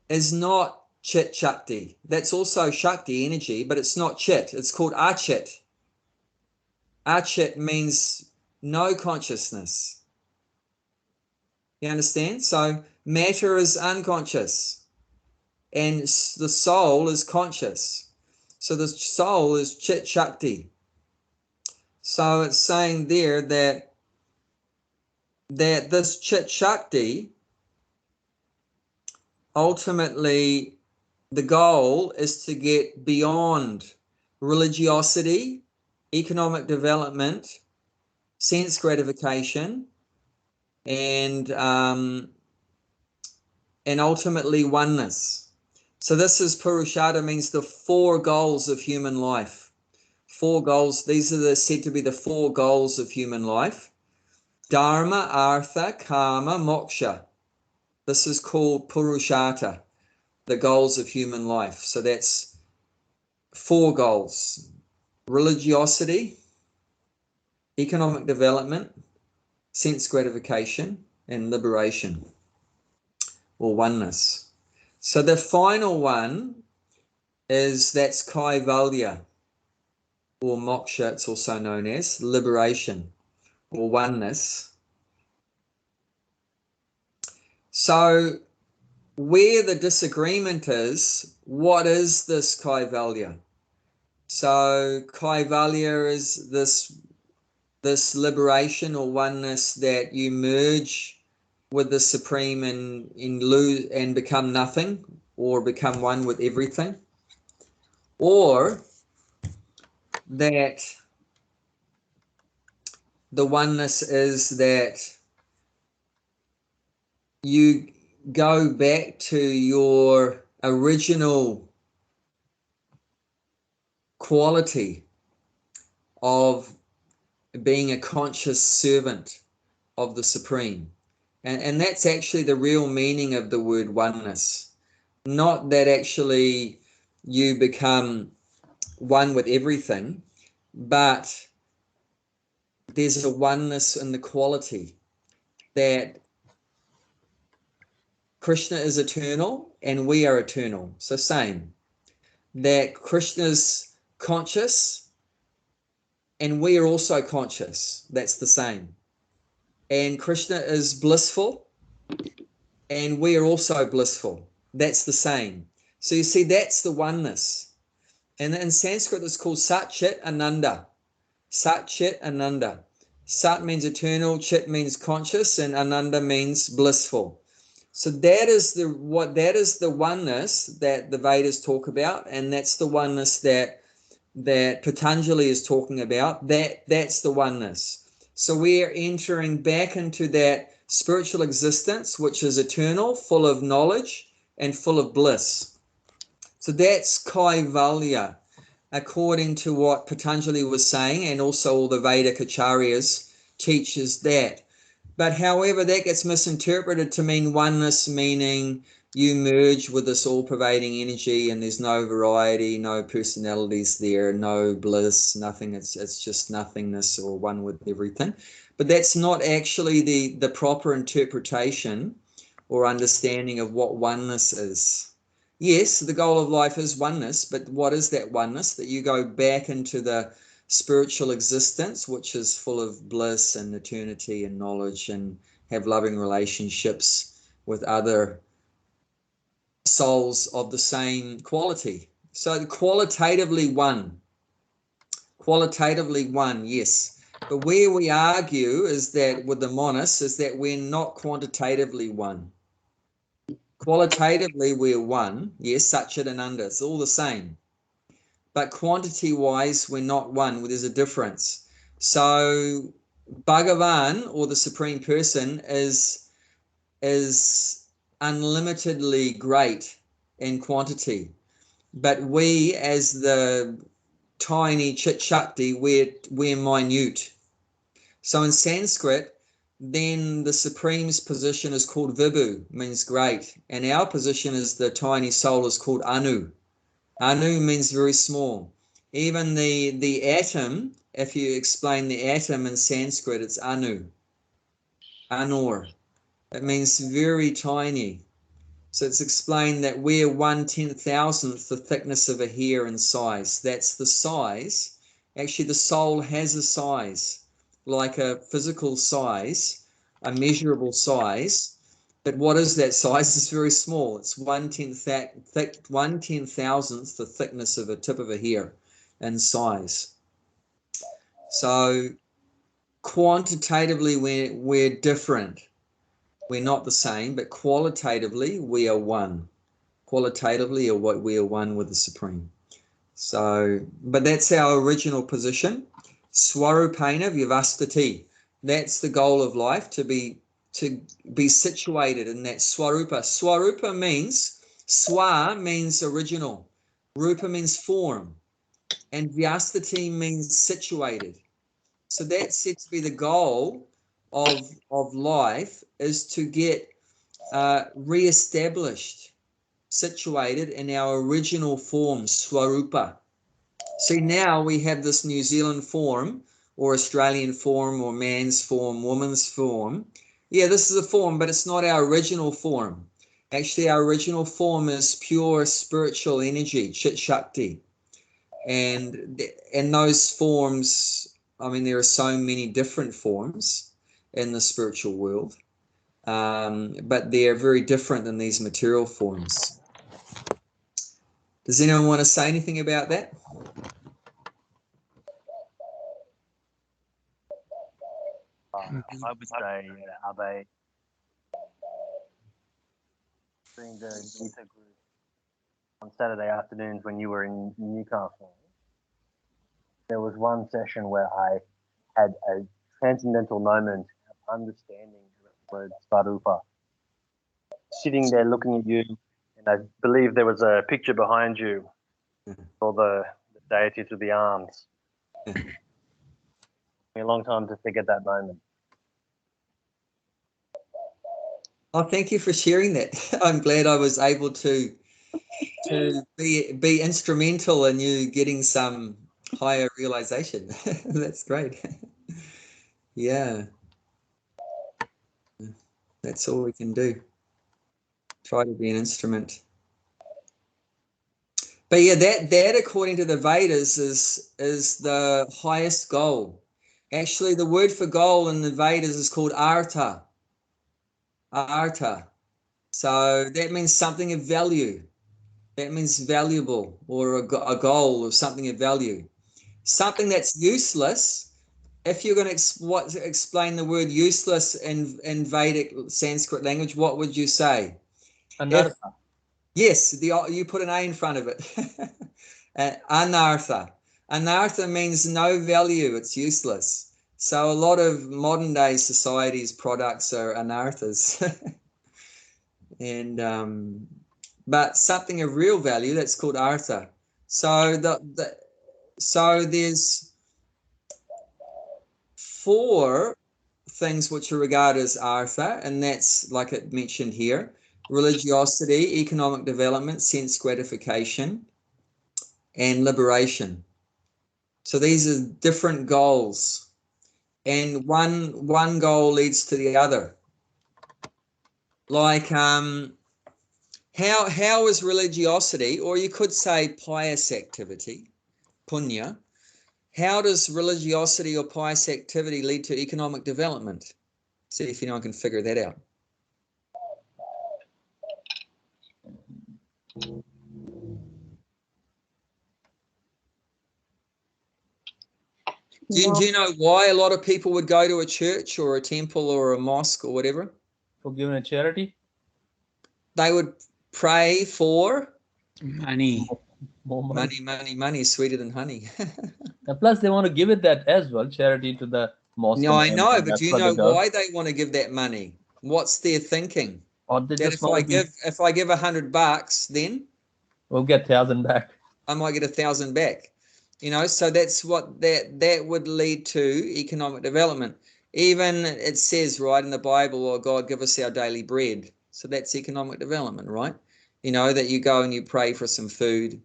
is not Chit Shakti. That's also Shakti energy, but it's not Chit. It's called Achit. Achit means no consciousness. You understand? So matter is unconscious and the soul is conscious. So the soul is Chit Shakti. So it's saying there that this Chit Shakti, ultimately the goal is to get beyond religiosity, economic development, sense gratification, and ultimately oneness. So this is Purushata, means the 4 goals of human life. 4 goals. These are said to be the 4 goals of human life. Dharma, Artha, Kama, Moksha. This is called Purushata, the goals of human life. So that's 4 goals: religiosity, economic development, sense gratification, and liberation, or oneness. So the final one that's Kaivalya, or moksha, it's also known as liberation, or oneness. So where the disagreement is, what is this Kaivalya? So Kaivalya is this liberation or oneness that you merge with the Supreme and become nothing, or become one with everything, or that the oneness is that you go back to your original quality of being a conscious servant of the Supreme. And that's actually the real meaning of the word oneness. Not that actually you become one with everything, but there's a oneness in the quality that Krishna is eternal and we are eternal. So same. That Krishna's conscious and we are also conscious. That's the same. And Krishna is blissful and we are also blissful. That's the same. So you see, that's the oneness. And in Sanskrit, it's called Sat Chit Ananda. Sat Chit Ananda. Sat means eternal, Chit means conscious, and Ananda means blissful. So that is the oneness that the Vedas talk about, and that's the oneness that Patanjali is talking about. That's the oneness. So we are entering back into that spiritual existence, which is eternal, full of knowledge and full of bliss. So that's Kaivalya, according to what Patanjali was saying, and also all the Vedic acharyas teaches that. But however, that gets misinterpreted to mean oneness, meaning you merge with this all-pervading energy and there's no variety, no personalities there, no bliss, nothing. It's just nothingness or one with everything. But that's not actually the proper interpretation or understanding of what oneness is. Yes, the goal of life is oneness, but what is that oneness? That you go back into the spiritual existence, which is full of bliss and eternity and knowledge, and have loving relationships with other souls of the same quality. So qualitatively one, yes. But where we argue is that with the monists is that we're not quantitatively one. Qualitatively we're one, yes, Satchidananda, it's all the same. But quantity-wise, we're not one. There's a difference. So Bhagavan, or the Supreme Person, is unlimitedly great in quantity. But we, as the tiny chit shakti, we're minute. So in Sanskrit, then the Supreme's position is called Vibhu, means great. And our position as the tiny soul is called Anu. Anu means very small. Even the atom, if you explain the atom in Sanskrit, it's Anu. Anur. It means very tiny. So it's explained that we're 1/10,000th the thickness of a hair in size. That's the size. Actually, the soul has a size, like a physical size, a measurable size. But what is that size? It's very small. It's 1/10,000th the thickness of a tip of a hair in size. So quantitatively, we're different. We're not the same, but qualitatively, we are one. Qualitatively, we are one with the Supreme. So, but that's our original position. Swarupena Vyavastati. That's the goal of life, to be situated in that Swarupa. Swarupa means, Swa means original, Rupa means form, and Vyastati means situated. So that's said to be the goal of life, is to get re-established, situated in our original form, Swarupa. See, now we have this New Zealand form, or Australian form, or man's form, woman's form. Yeah, this is a form, but it's not our original form. Actually, our original form is pure spiritual energy, Chit Shakti. And those forms, I mean, there are so many different forms in the spiritual world, but they are very different than these material forms. Does anyone want to say anything about that? I would say, are they doing the Gita group on Saturday afternoons when you were in Newcastle? There was one session where I had a transcendental moment of understanding the word Svarupa. Sitting there looking at you, and I believe there was a picture behind you, or the deity to the arms. It took me a long time to forget that moment. Oh, thank you for sharing that. I'm glad I was able to be instrumental in you getting some higher realization. That's great. Yeah. That's all we can do. Try to be an instrument. But yeah, that according to the Vedas is the highest goal. Actually, the word for goal in the Vedas is called artha. Artha. So that means something of value. That means valuable, or a goal of something of value. Something that's useless if you're going to explain the word useless in Vedic Sanskrit language, what would you say? Anartha. Yes, you put an A in front of it. Anartha. Anartha means no value. It's useless. So a lot of modern day society's products are anarthas. And but something of real value, that's called artha. So so there's 4 things which are regarded as artha, and that's like it mentioned here: religiosity, economic development, sense gratification, and liberation. So these are different goals, and one goal leads to the other. Like how is religiosity, or you could say pious activity, punya, how does religiosity or pious activity lead to economic development? See if anyone can figure that out. Do you know why a lot of people would go to a church or a temple or a mosque or whatever? For giving a charity? They would pray for Money. More money. Money is sweeter than honey. And plus, they want to give it that as well, charity to the mosque. No, I know, but that's do you what know they do. why they want to give that money? What's their thinking? Or they That just want to if I give $100, then we'll get 1,000 back. I might get 1,000 back. You know, so that's what that would lead to economic development. Even it says right in the Bible, "Oh God, give us our daily bread." So that's economic development, right? You know, that you go and you pray for some food,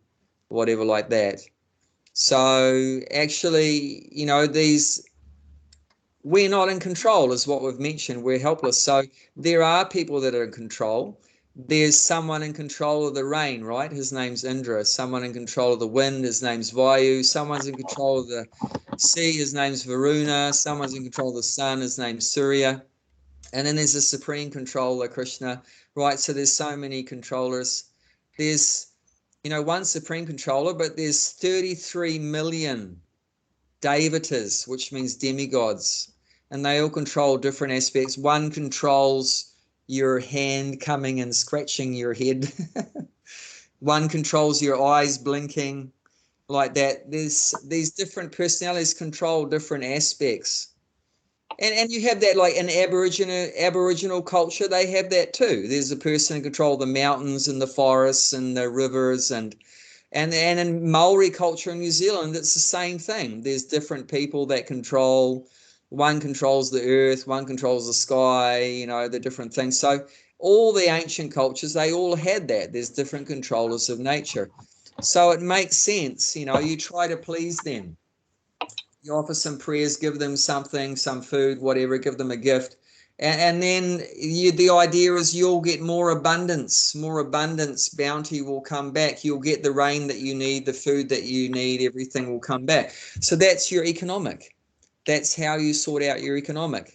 whatever like that. So actually, you know, we're not in control, is what we've mentioned. We're helpless. So there are people that are in control. There's someone in control of the rain, right? His name's Indra. Someone in control of the wind, his name's Vayu. Someone's in control of the sea, his name's Varuna. Someone's in control of the sun, his name's Surya. And then there's a supreme controller, Krishna, right? So there's so many controllers. There's, you know, one supreme controller, but there's 33 million devatas, which means demigods, and they all control different aspects. One controls your hand coming and scratching your head. One controls your eyes blinking, like that. There's these different personalities control different aspects. And you have that, like in Aboriginal culture, they have that too. There's a person in control of the mountains and the forests and the rivers, and in Maori culture in New Zealand, it's the same thing. There's different people that control. One controls the earth, one controls the sky, you know, the different things. So all the ancient cultures, they all had that. There's different controllers of nature. So it makes sense, you know, you try to please them. You offer some prayers, give them something, some food, whatever, give them a gift. And then the idea is you'll get more abundance, bounty will come back. You'll get the rain that you need, the food that you need, everything will come back. So that's your economic. That's how you sort out your economic.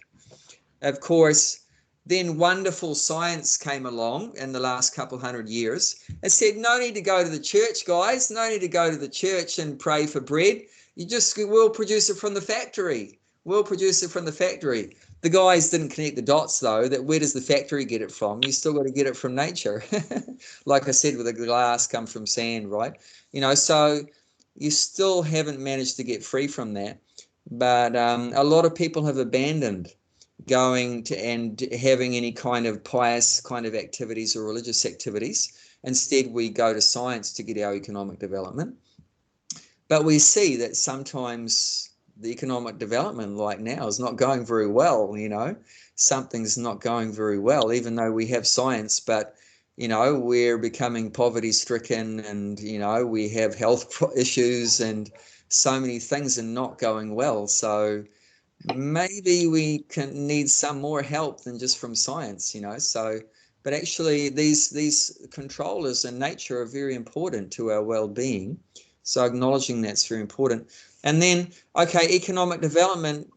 Of course, then wonderful science came along in the last couple 100 years. It said, no need to go to the church, guys. No need to go to the church and pray for bread. We'll produce it from the factory. We'll produce it from the factory. The guys didn't connect the dots, though, that where does the factory get it from? You still got to get it from nature. Like I said, with the glass come from sand, right? You know, so you still haven't managed to get free from that. But a lot of people have abandoned going to and having any kind of pious kind of activities or religious activities. Instead, we go to science to get our economic development. But we see that sometimes the economic development like now is not going very well, you know. Something's not going very well, even though we have science, but, you know, we're becoming poverty stricken and, you know, we have health issues and so many things are not going well. So maybe we can need some more help than just from science, you know. So, but actually these controllers in nature are very important to our well-being. So acknowledging that's very important. And then, okay, economic development,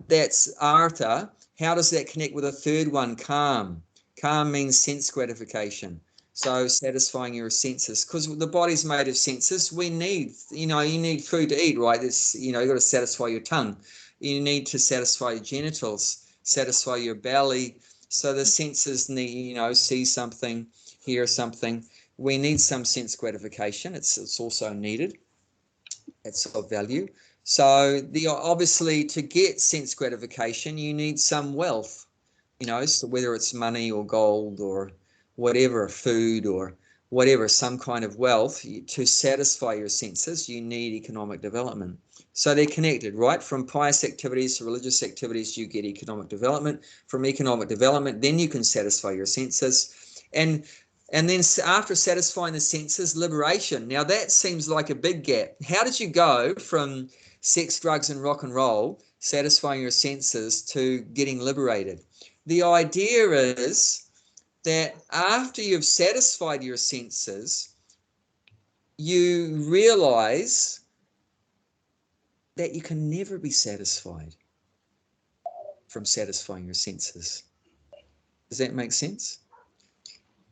that's artha. How does that connect with a third one, calm? Calm means sense gratification. So satisfying your senses, because the body's made of senses. We need, you know, you need food to eat, right? It's, you know, you've got to satisfy your tongue. You need to satisfy your genitals, satisfy your belly. So the senses need, you know, see something, hear something. We need some sense gratification. It's also needed. It's of value. So obviously to get sense gratification, you need some wealth, you know, so whether it's money or gold or whatever, food or whatever, some kind of wealth. To satisfy your senses, you need economic development. So they're connected, right? From pious activities to religious activities, you get economic development. From economic development, then you can satisfy your senses. And then after satisfying the senses, liberation. Now that seems like a big gap. How did you go from sex, drugs, and rock and roll, satisfying your senses, to getting liberated? The idea is that after you've satisfied your senses, you realize that you can never be satisfied from satisfying your senses. Does that make sense?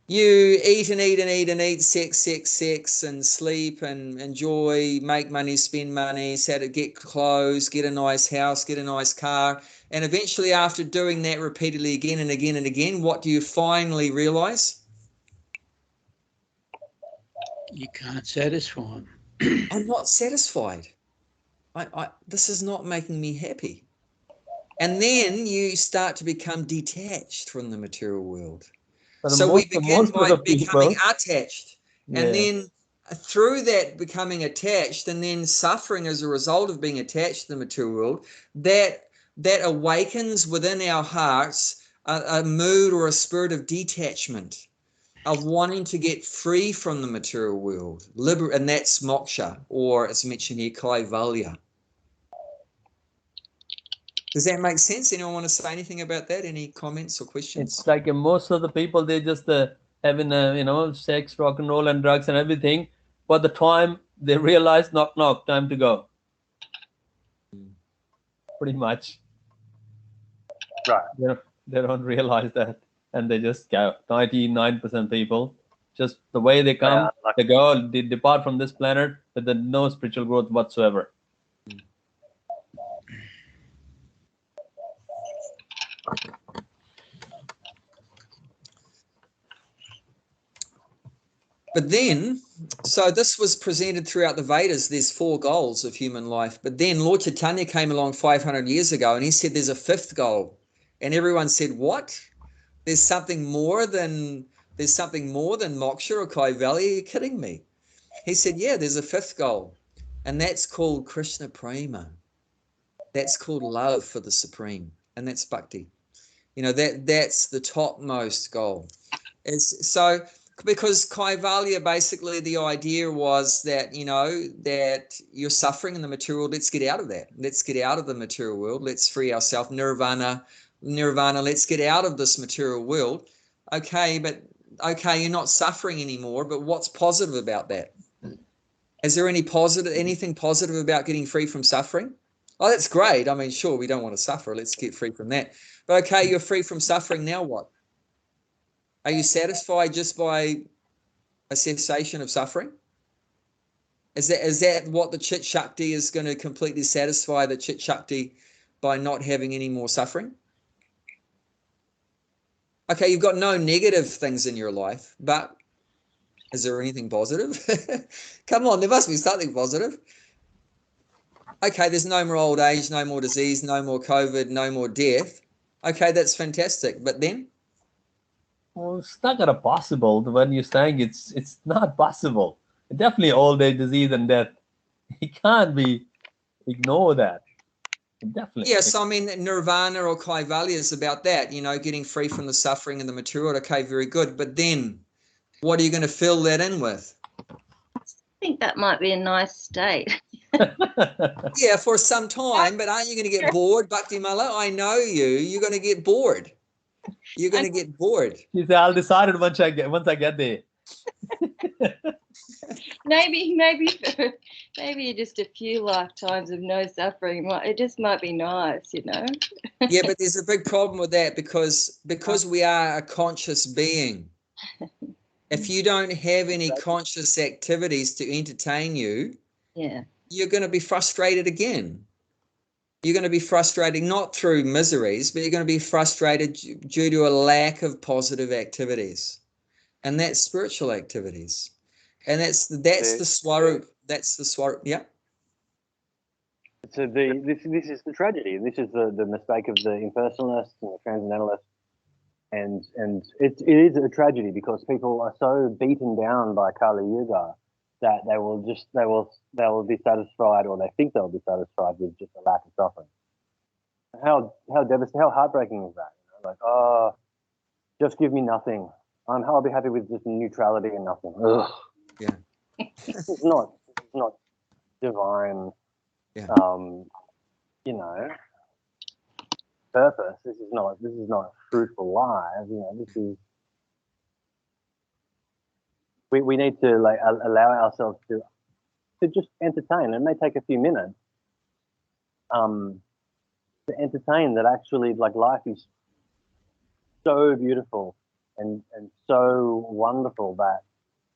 You eat and eat and eat and eat, sex, and sleep and enjoy, make money, spend money, get clothes, get a nice house, get a nice car. And eventually after doing that repeatedly again and again and again, what do you finally realize? You can't satisfy them. I'm not satisfied. This is not making me happy. And then you start to become detached from the material world. So we begin by becoming attached, and then through that becoming attached, and then suffering as a result of being attached to the material world, that awakens within our hearts a mood or a spirit of detachment, of wanting to get free from the material world, and that's moksha, or as mentioned here, kaivalya. Does that make sense? Anyone want to say anything about that? Any comments or questions? It's like most of the people, they just having you know, sex, rock and roll, and drugs and everything. By the time they realize, knock, knock, time to go. Pretty much. Right. They don't realize that, and they just go. 99% people, just the way they come, they go, they depart from this planet with no spiritual growth whatsoever. But then, so this was presented throughout the Vedas. There's 4 goals of human life. But then Lord Chaitanya came along 500 years ago and he said there's a 5th goal. And everyone said, what? There's something more than moksha or kaivalya? Are you kidding me? He said, yeah, there's a 5th goal. And that's called Krishna Prema. That's called love for the Supreme. And that's bhakti. You know, that's the topmost goal. Because kaivalya, basically the idea was that, you know, that you're suffering in the material world. Let's get out of that. Let's get out of the material world. Let's free ourselves. Nirvana, let's get out of this material world. Okay, you're not suffering anymore, but what's positive about that? Is there anything positive about getting free from suffering? Oh, that's great. I mean, sure, we don't want to suffer. Let's get free from that. But okay, you're free from suffering. Now what? Are you satisfied just by a cessation of suffering? Is that what the Chit Shakti is going to completely satisfy the Chit Shakti, by not having any more suffering? Okay, you've got no negative things in your life, but is there anything positive? Come on, there must be something positive. Okay, there's no more old age, no more disease, no more COVID, no more death. Okay, that's fantastic. But then? Well, it's not gonna possible. When you're saying it's not possible. Definitely old age, disease, and death. You can't ignore that. Definitely. Yes, I mean, nirvana or kaivalya is about that, you know, getting free from the suffering and the material. Okay, very good. But then what are you going to fill that in with? I think that might be a nice state. Yeah, for some time, but aren't you going to get bored, Bhakti Mala? I know you're going to get bored. You're going to get bored. She said, I'll decide it once I get there. Maybe just a few lifetimes of no suffering. It just might be nice, you know. Yeah, but there's a big problem with that because we are a conscious being. If you don't have any conscious activities to entertain you, yeah, you're going to be frustrated again. You're going to be frustrated not through miseries, but you're going to be frustrated due to a lack of positive activities, and that's spiritual activities, and that's the swarup. That's the swarup. Yeah. So this is the tragedy. This is the mistake of the impersonalists and the transcendentalists, and it is a tragedy because people are so beaten down by Kali Yuga that they will be satisfied, or they think they'll be satisfied with just a lack of suffering. How devastating, how heartbreaking is that? You know, like, oh, just give me nothing. I'll be happy with just neutrality and nothing. Ugh. Yeah. It's not divine. Yeah. You know, purpose. This is not fruitful lives. You know, this is. We need to like allow ourselves to just entertain. It may take a few minutes. To entertain that actually, like, life is so beautiful and so wonderful that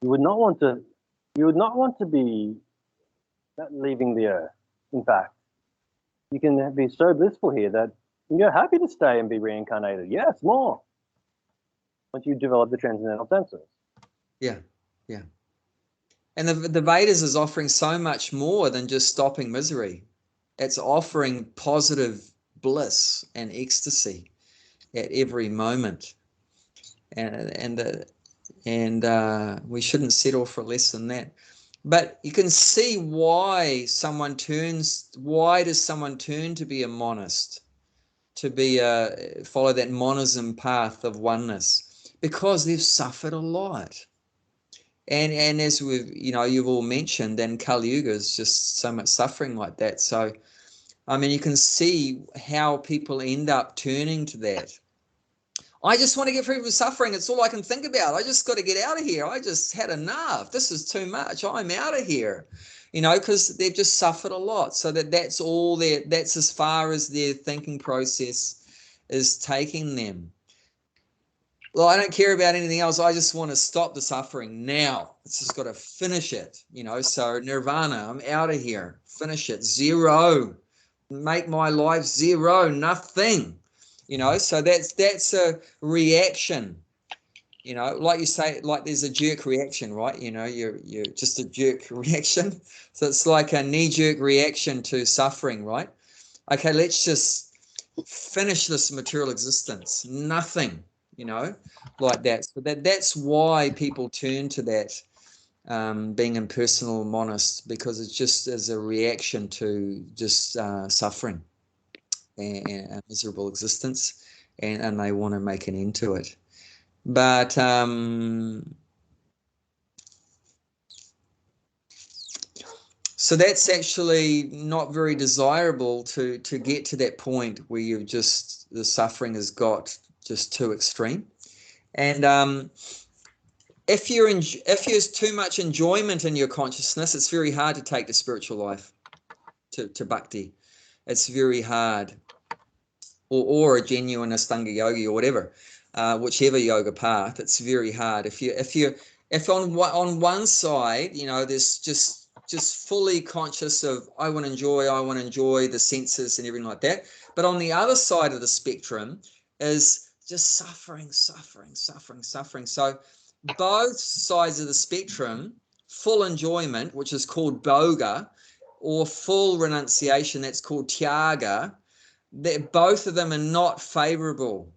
you would not want to be leaving the earth. In fact, you can be so blissful here that you're happy to stay and be reincarnated. Yes, more. Once you develop the transcendental senses. Yeah, yeah. And the Vedas is offering so much more than just stopping misery. It's offering positive bliss and ecstasy at every moment, and we shouldn't settle for less than that. But you can see why does someone turn to be a monist, to be follow that monism path of oneness, because they've suffered a lot. And as you've all mentioned, and Kali Yuga is just so much suffering like that. So, I mean, you can see how people end up turning to that. I just want to get free from suffering. It's all I can think about. I just got to get out of here. I just had enough. This is too much. I'm out of here, because they've just suffered a lot. So that's as far as their thinking process is taking them. Well, I don't care about anything else. I just want to stop the suffering now. It's just got to finish it, so nirvana, I'm out of here. Finish it. Zero. Make my life zero, nothing. So that's a reaction, like you say, like there's a jerk reaction, right? You're just a jerk reaction. So it's like a knee-jerk reaction to suffering, right? Okay, let's just finish this material existence. Nothing, like that. So that's why people turn to that, being impersonal monist, because it's just as a reaction to just suffering and a miserable existence, and they want to make an end to it. But so that's actually not very desirable to get to that point where the suffering has got just too extreme. And if there's too much enjoyment in your consciousness, it's very hard to take the spiritual life to bhakti. It's very hard. Or a genuine Ashtanga yogi, or whatever, whichever yoga path, it's very hard. If on one side, there's just fully conscious of I want to enjoy the senses and everything like that, but on the other side of the spectrum is just suffering. So both sides of the spectrum, full enjoyment, which is called bhoga, or full renunciation, that's called tyaga, that both of them are not favorable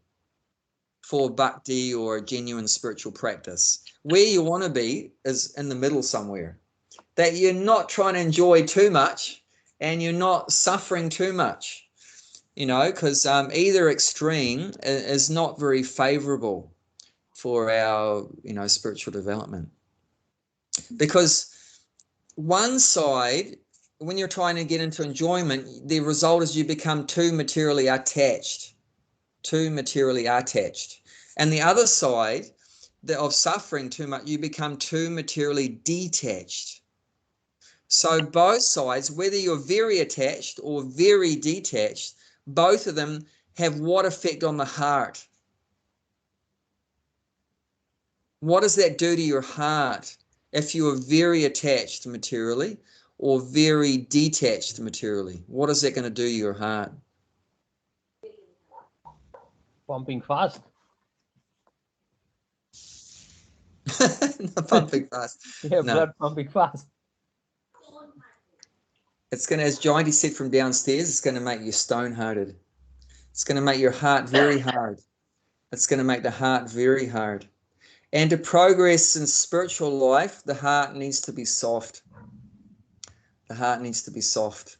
for bhakti or a genuine spiritual practice. Where you want to be is in the middle somewhere, that you're not trying to enjoy too much and you're not suffering too much, because either extreme is not very favorable for our, spiritual development. Because one side, when you're trying to get into enjoyment, the result is you become too materially attached. And the other side of suffering too much, you become too materially detached. So both sides, whether you're very attached or very detached, both of them have what effect on the heart? What does that do to your heart if you are very attached materially, or very detached materially, what is that going to do to your heart? Pumping fast. Pumping fast. Yeah, No. blood pumping fast. It's going to, as Jointy said from downstairs, it's going to make you stone-hearted. It's going to make your heart very hard. It's going to make the heart very hard. And to progress in spiritual life, the heart needs to be soft. The heart needs to be soft.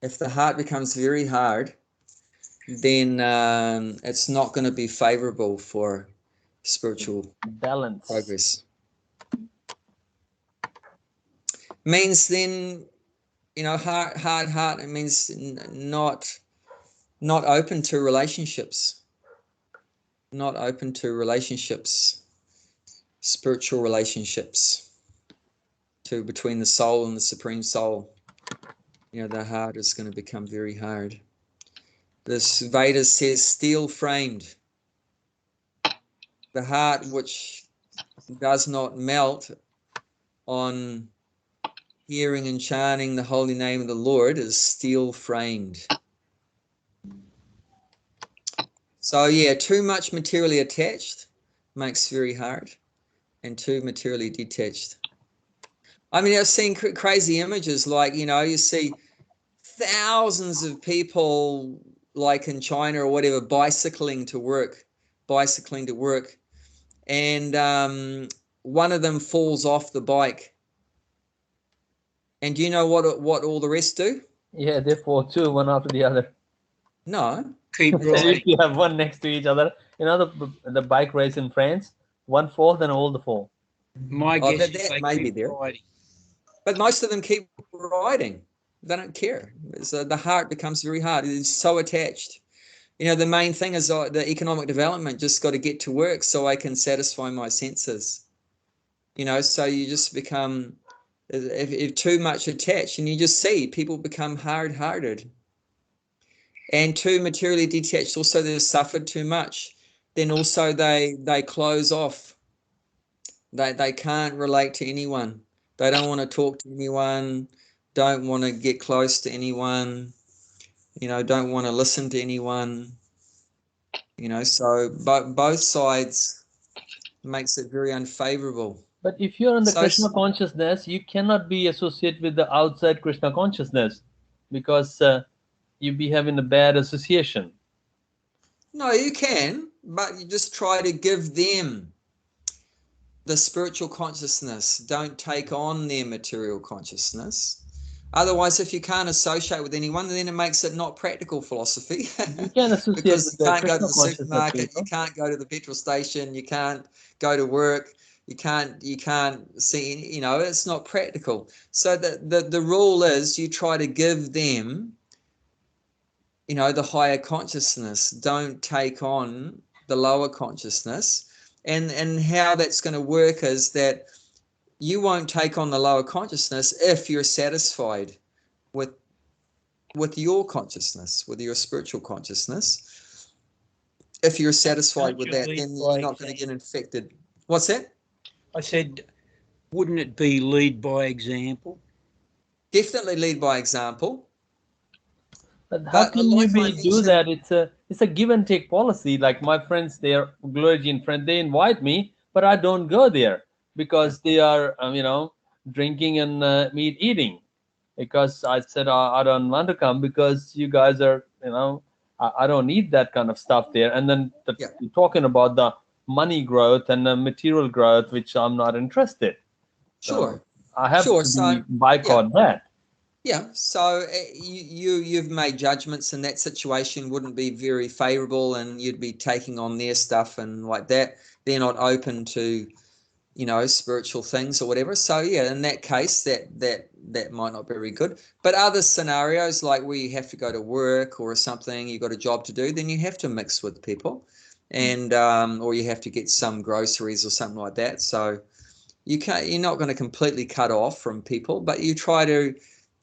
If the heart becomes very hard, then it's not going to be favorable for spiritual Balance. progress. Means then, you know, heart, it means not open to relationships. Not open to relationships, spiritual relationships, between the soul and the Supreme Soul. You know, the heart is going to become very hard. This Vedas says steel framed. The heart which does not melt on hearing and chanting the holy name of the Lord is steel framed. So yeah, too much materially attached makes very hard, and too materially detached. I mean, I've seen crazy images, like, you know, you see thousands of people, like in China or whatever, bicycling to work, and one of them falls off the bike. And do you know what all the rest do? Yeah, they fall too, one after the other. No. Keep So riding. you have one next to each other. You know the bike race in France, one falls and all the fall. My Oh, guess that is they may be keep there. riding. But most of them keep riding. They don't care. So the heart becomes very hard. It's so attached. You know, the main thing is the economic development. Just got to get to work so I can satisfy my senses. You know, so you just become, if too much attached, and you just see people become hard-hearted. And too materially detached, also they've suffered too much. Then also they close off. They can't relate to anyone. They don't want to talk to anyone, don't want to get close to anyone, you know, don't want to listen to anyone. You know, so both sides makes it very unfavorable. But if you're in the So Krishna consciousness, you cannot be associated with the outside Krishna consciousness, because you be having a bad association. no, you can, but you just try to give them the spiritual consciousness. Don't take on their material consciousness. Otherwise, if you can't associate with anyone, then it makes it not practical philosophy. You can associate Because with you the can't go to Krishna the consciousness. supermarket, you can't go to the petrol station, you can't go to work, you can't see, you know, it's not practical. So the rule is you try to give them, you know, the higher consciousness. Don't take on the lower consciousness. And how that's going to work is that you won't take on the lower consciousness if you're satisfied with your consciousness, with your spiritual consciousness. If you're satisfied Can't with you that, lead then by you're not going to get example? infected. What's that? I said, wouldn't it be lead by example? Definitely lead by example. But how But can you like I do mentioned, that? It's a give and take policy. Like my friends, they are Glorigene friends. They invite me, but I don't go there because they are, you know, drinking and meat eating. Because I said I don't want to come because you guys are, you know, I don't need that kind of stuff there. And then Yeah. talking about the money growth and the material growth, which I'm not interested. Sure. So I have Sure. to So boycott that. yeah, so you've made judgments, and that situation wouldn't be very favorable, and you'd be taking on their stuff and like that. They're not open to, you know, spiritual things or whatever. So yeah, in that case, that might not be very good. But other scenarios, like where you have to go to work or something, you've got a job to do, then you have to mix with people, and or you have to get some groceries or something like that. So you're not going to completely cut off from people, but you try to,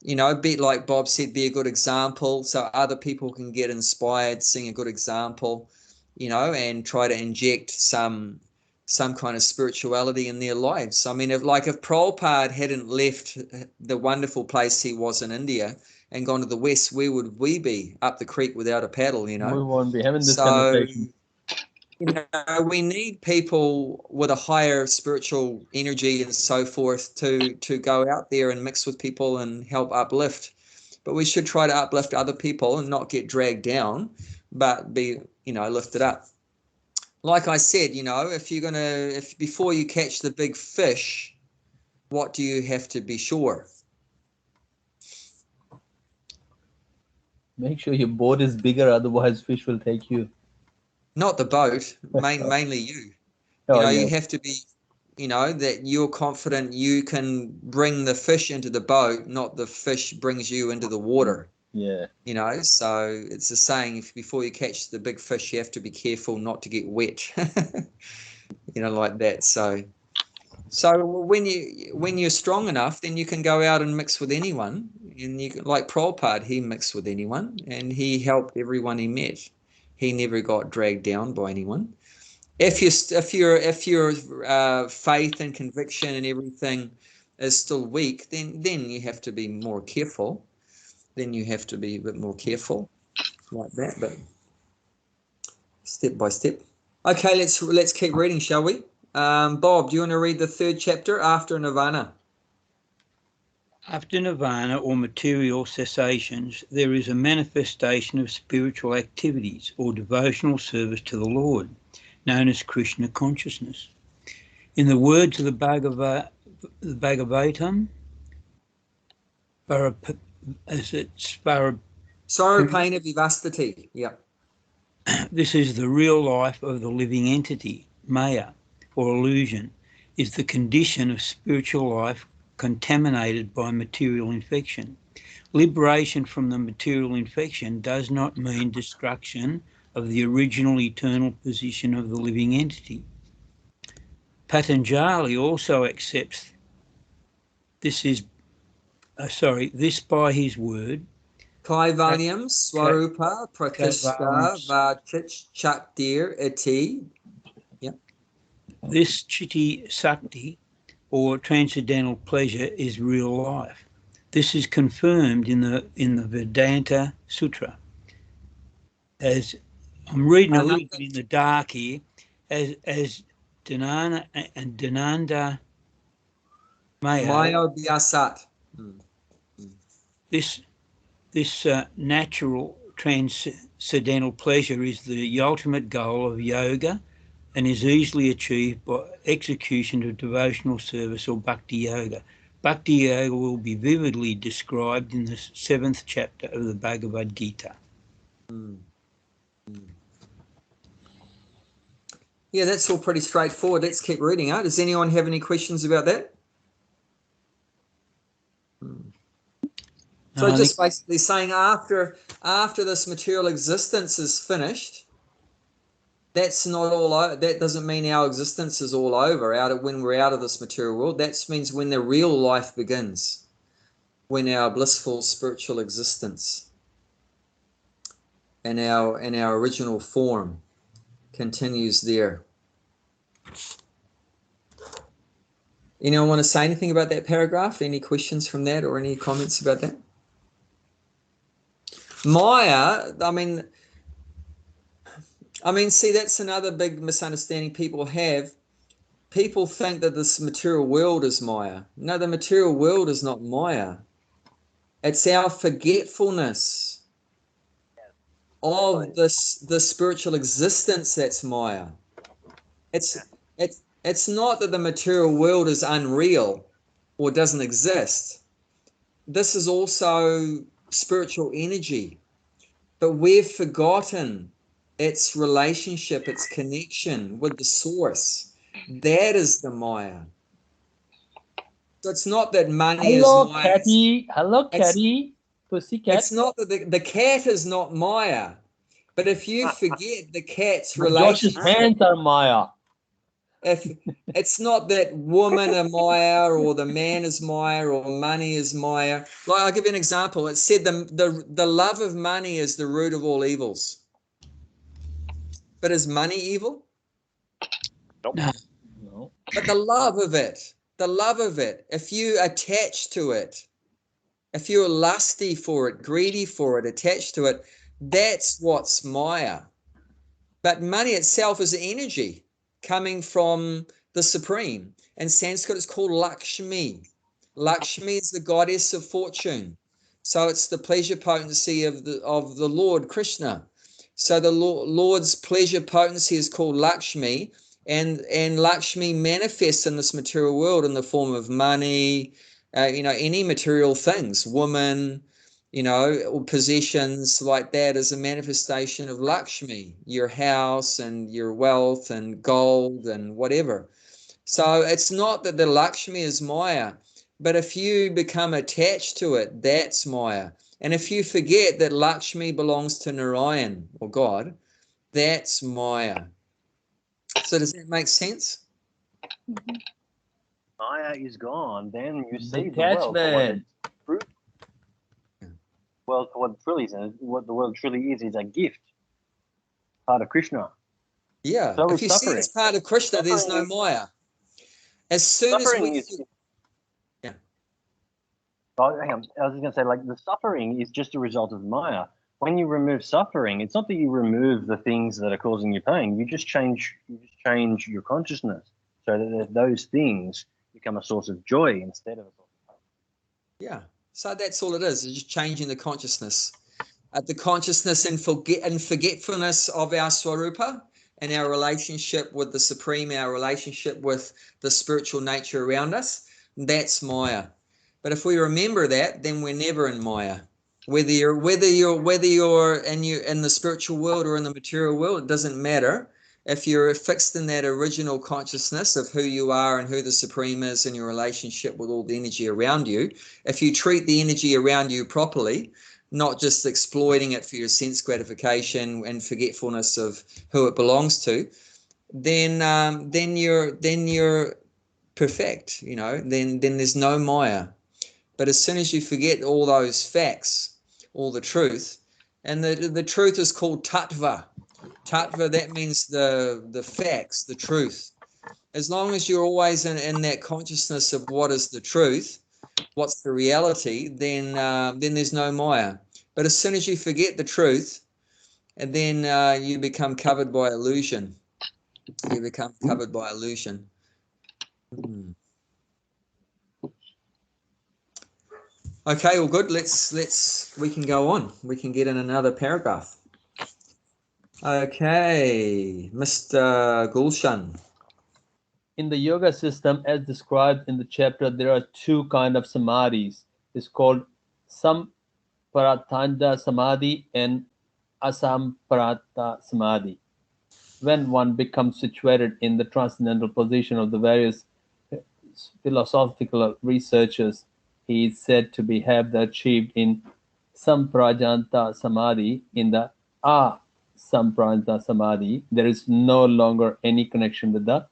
you know, be like Bob said, be a good example so other people can get inspired, seeing a good example, you know, and try to inject some some kind of spirituality in their lives. I mean, if Prabhupada hadn't left the wonderful place he was in India and gone to the West, where would we be? Up the creek without a paddle, you know? We won't be having this So, conversation. you know, we need people with a higher spiritual energy and so forth to go out there and mix with people and help uplift. But we should try to uplift other people and not get dragged down, but be, you know, lifted up. Like I said, you know, if before you catch the big fish, what do you have to be sure? Make sure your boat is bigger, otherwise fish will take you. Not the boat, mainly you. Oh, You know, yeah. you have to be, you know, that you're confident you can bring the fish into the boat, not the fish brings you into the water. Yeah. You know, so it's a saying, if before you catch the big fish, you have to be careful not to get wet. You know, like that. So when you're strong enough, then you can go out and mix with anyone. And you can, like Prabhupada, he mixed with anyone and he helped everyone he met. He never got dragged down by anyone. If your faith and conviction and everything is still weak, then you have to be more careful. Then you have to be a bit more careful, like that. But step by step. Okay, let's keep reading, shall we? Bob, do you want to read the 3rd chapter, After Nirvana? After nirvana or material cessations, there is a manifestation of spiritual activities or devotional service to the Lord, known as Krishna consciousness. In the words of the Bhagavatam, Sarupena Vivastati. Yeah. This is the real life of the living entity. Maya, or illusion, is the condition of spiritual life contaminated by material infection. Liberation from the material infection does not mean destruction of the original eternal position of the living entity. Patanjali also accepts this by his word. Kaivalyam Swarupa Prakishta Vachich Chaktir Iti. This Chitti Sakti, or transcendental pleasure, is real life. This is confirmed in the Vedanta Sutra. As I'm reading a little bit in the dark here, as Dhananda Maya Vyasat. This natural transcendental pleasure is the ultimate goal of yoga and is easily achieved by execution of devotional service or bhakti yoga. Bhakti yoga will be vividly described in the 7th chapter of the Bhagavad Gita. Yeah, that's all pretty straightforward. Let's keep reading. Does anyone have any questions about that? So just basically saying after this material existence is finished, that's not all. That doesn't mean our existence is all over. When we're out of this material world, that means when the real life begins, when our blissful spiritual existence and our original form continues there. Anyone want to say anything about that paragraph? Any questions from that or any comments about that? Maya, I mean, see, that's another big misunderstanding people have. People think that this material world is Maya. No, the material world is not Maya. It's our forgetfulness of the spiritual existence that's Maya. It's not that the material world is unreal or doesn't exist. This is also spiritual energy, but we've forgotten its relationship, its connection with the source. That is the Maya. So it's not that money is Maya. Catty. Hello, Catty. Pussycat. It's not that the cat is not Maya, but if you forget the cat's relationship, Josh's hands are Maya. if it's not that woman are Maya or the man is Maya or money is Maya. Like, I'll give you an example. It said the love of money is the root of all evils. But is money evil? Nope. No. But the love of it, if you attach to it, if you're lusty for it, greedy for it, attached to it, that's what's Maya. But money itself is energy coming from the Supreme. In Sanskrit, it's called Lakshmi. Lakshmi is the goddess of fortune. So it's the pleasure potency of the Lord Krishna. So the Lord's pleasure potency is called Lakshmi, and Lakshmi manifests in this material world in the form of money, any material things, woman, or possessions like that is a manifestation of Lakshmi, your house and your wealth and gold and whatever. So it's not that the Lakshmi is Maya, but if you become attached to it, that's Maya. And if you forget that Lakshmi belongs to Narayan or God, that's Maya. So does that make sense? Maya is gone, then you see the world for what it's true. Well, for what it truly is, and what the world truly is a gift, part of Krishna. Yeah. So if you see it as part of Krishna, there's no Maya. As soon as we... Yeah. Oh, hang on. I was just going to say, like, the suffering is just a result of Maya. When you remove suffering, it's not that you remove the things that are causing you pain. You just change your consciousness so that those things become a source of joy instead of a source of pain. Yeah. So that's all it is. It's just changing the consciousness. The consciousness and forgetfulness of our Swarupa and our relationship with the Supreme, our relationship with the spiritual nature around us. That's Maya. But if we remember that, then we're never in Maya. Whether you're in the spiritual world or in the material world, it doesn't matter. If you're fixed in that original consciousness of who you are and who the Supreme is in your relationship with all the energy around you, if you treat the energy around you properly, not just exploiting it for your sense gratification and forgetfulness of who it belongs to, then you're perfect. Then there's no Maya. But as soon as you forget all those facts, all the truth, and the truth is called tattva. Tattva, that means the facts, the truth. As long as you're always in that consciousness of what is the truth, what's the reality, then there's no Maya. But as soon as you forget the truth, and then you become covered by illusion. You become covered by illusion. Okay, all good. We can go on. We can get in another paragraph. Okay, Mr. Gulshan. In the yoga system, as described in the chapter, there are two kinds of samadhis. It's called Samparatanda Samadhi and Asamparata Samadhi. When one becomes situated in the transcendental position of the various philosophical researchers, he is said to have achieved in Samprajanta Samadhi. In the Samprajanta Samadhi, there is no longer any connection with the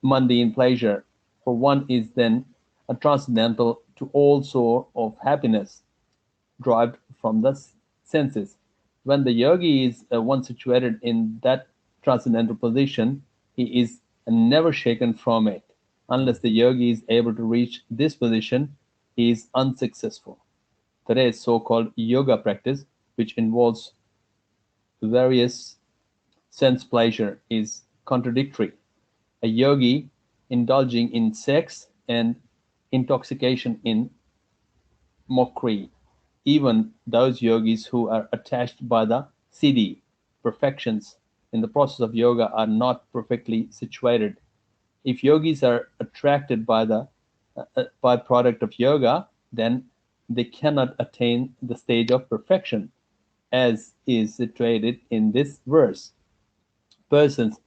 mundane pleasure, for one is then a transcendental to all sort of happiness derived from the senses. When the yogi is once situated in that transcendental position, he is never shaken from it. Unless the yogi is able to reach this position, he is unsuccessful. Today's so-called yoga practice, which involves various sense pleasure, is contradictory. A yogi indulging in sex and intoxication in mockery. Even those yogis who are attached by the siddhi, perfections, in the process of yoga are not perfectly situated. If yogis are attracted by the byproduct of yoga, then they cannot attain the stage of perfection, as is situated in this verse. Persons,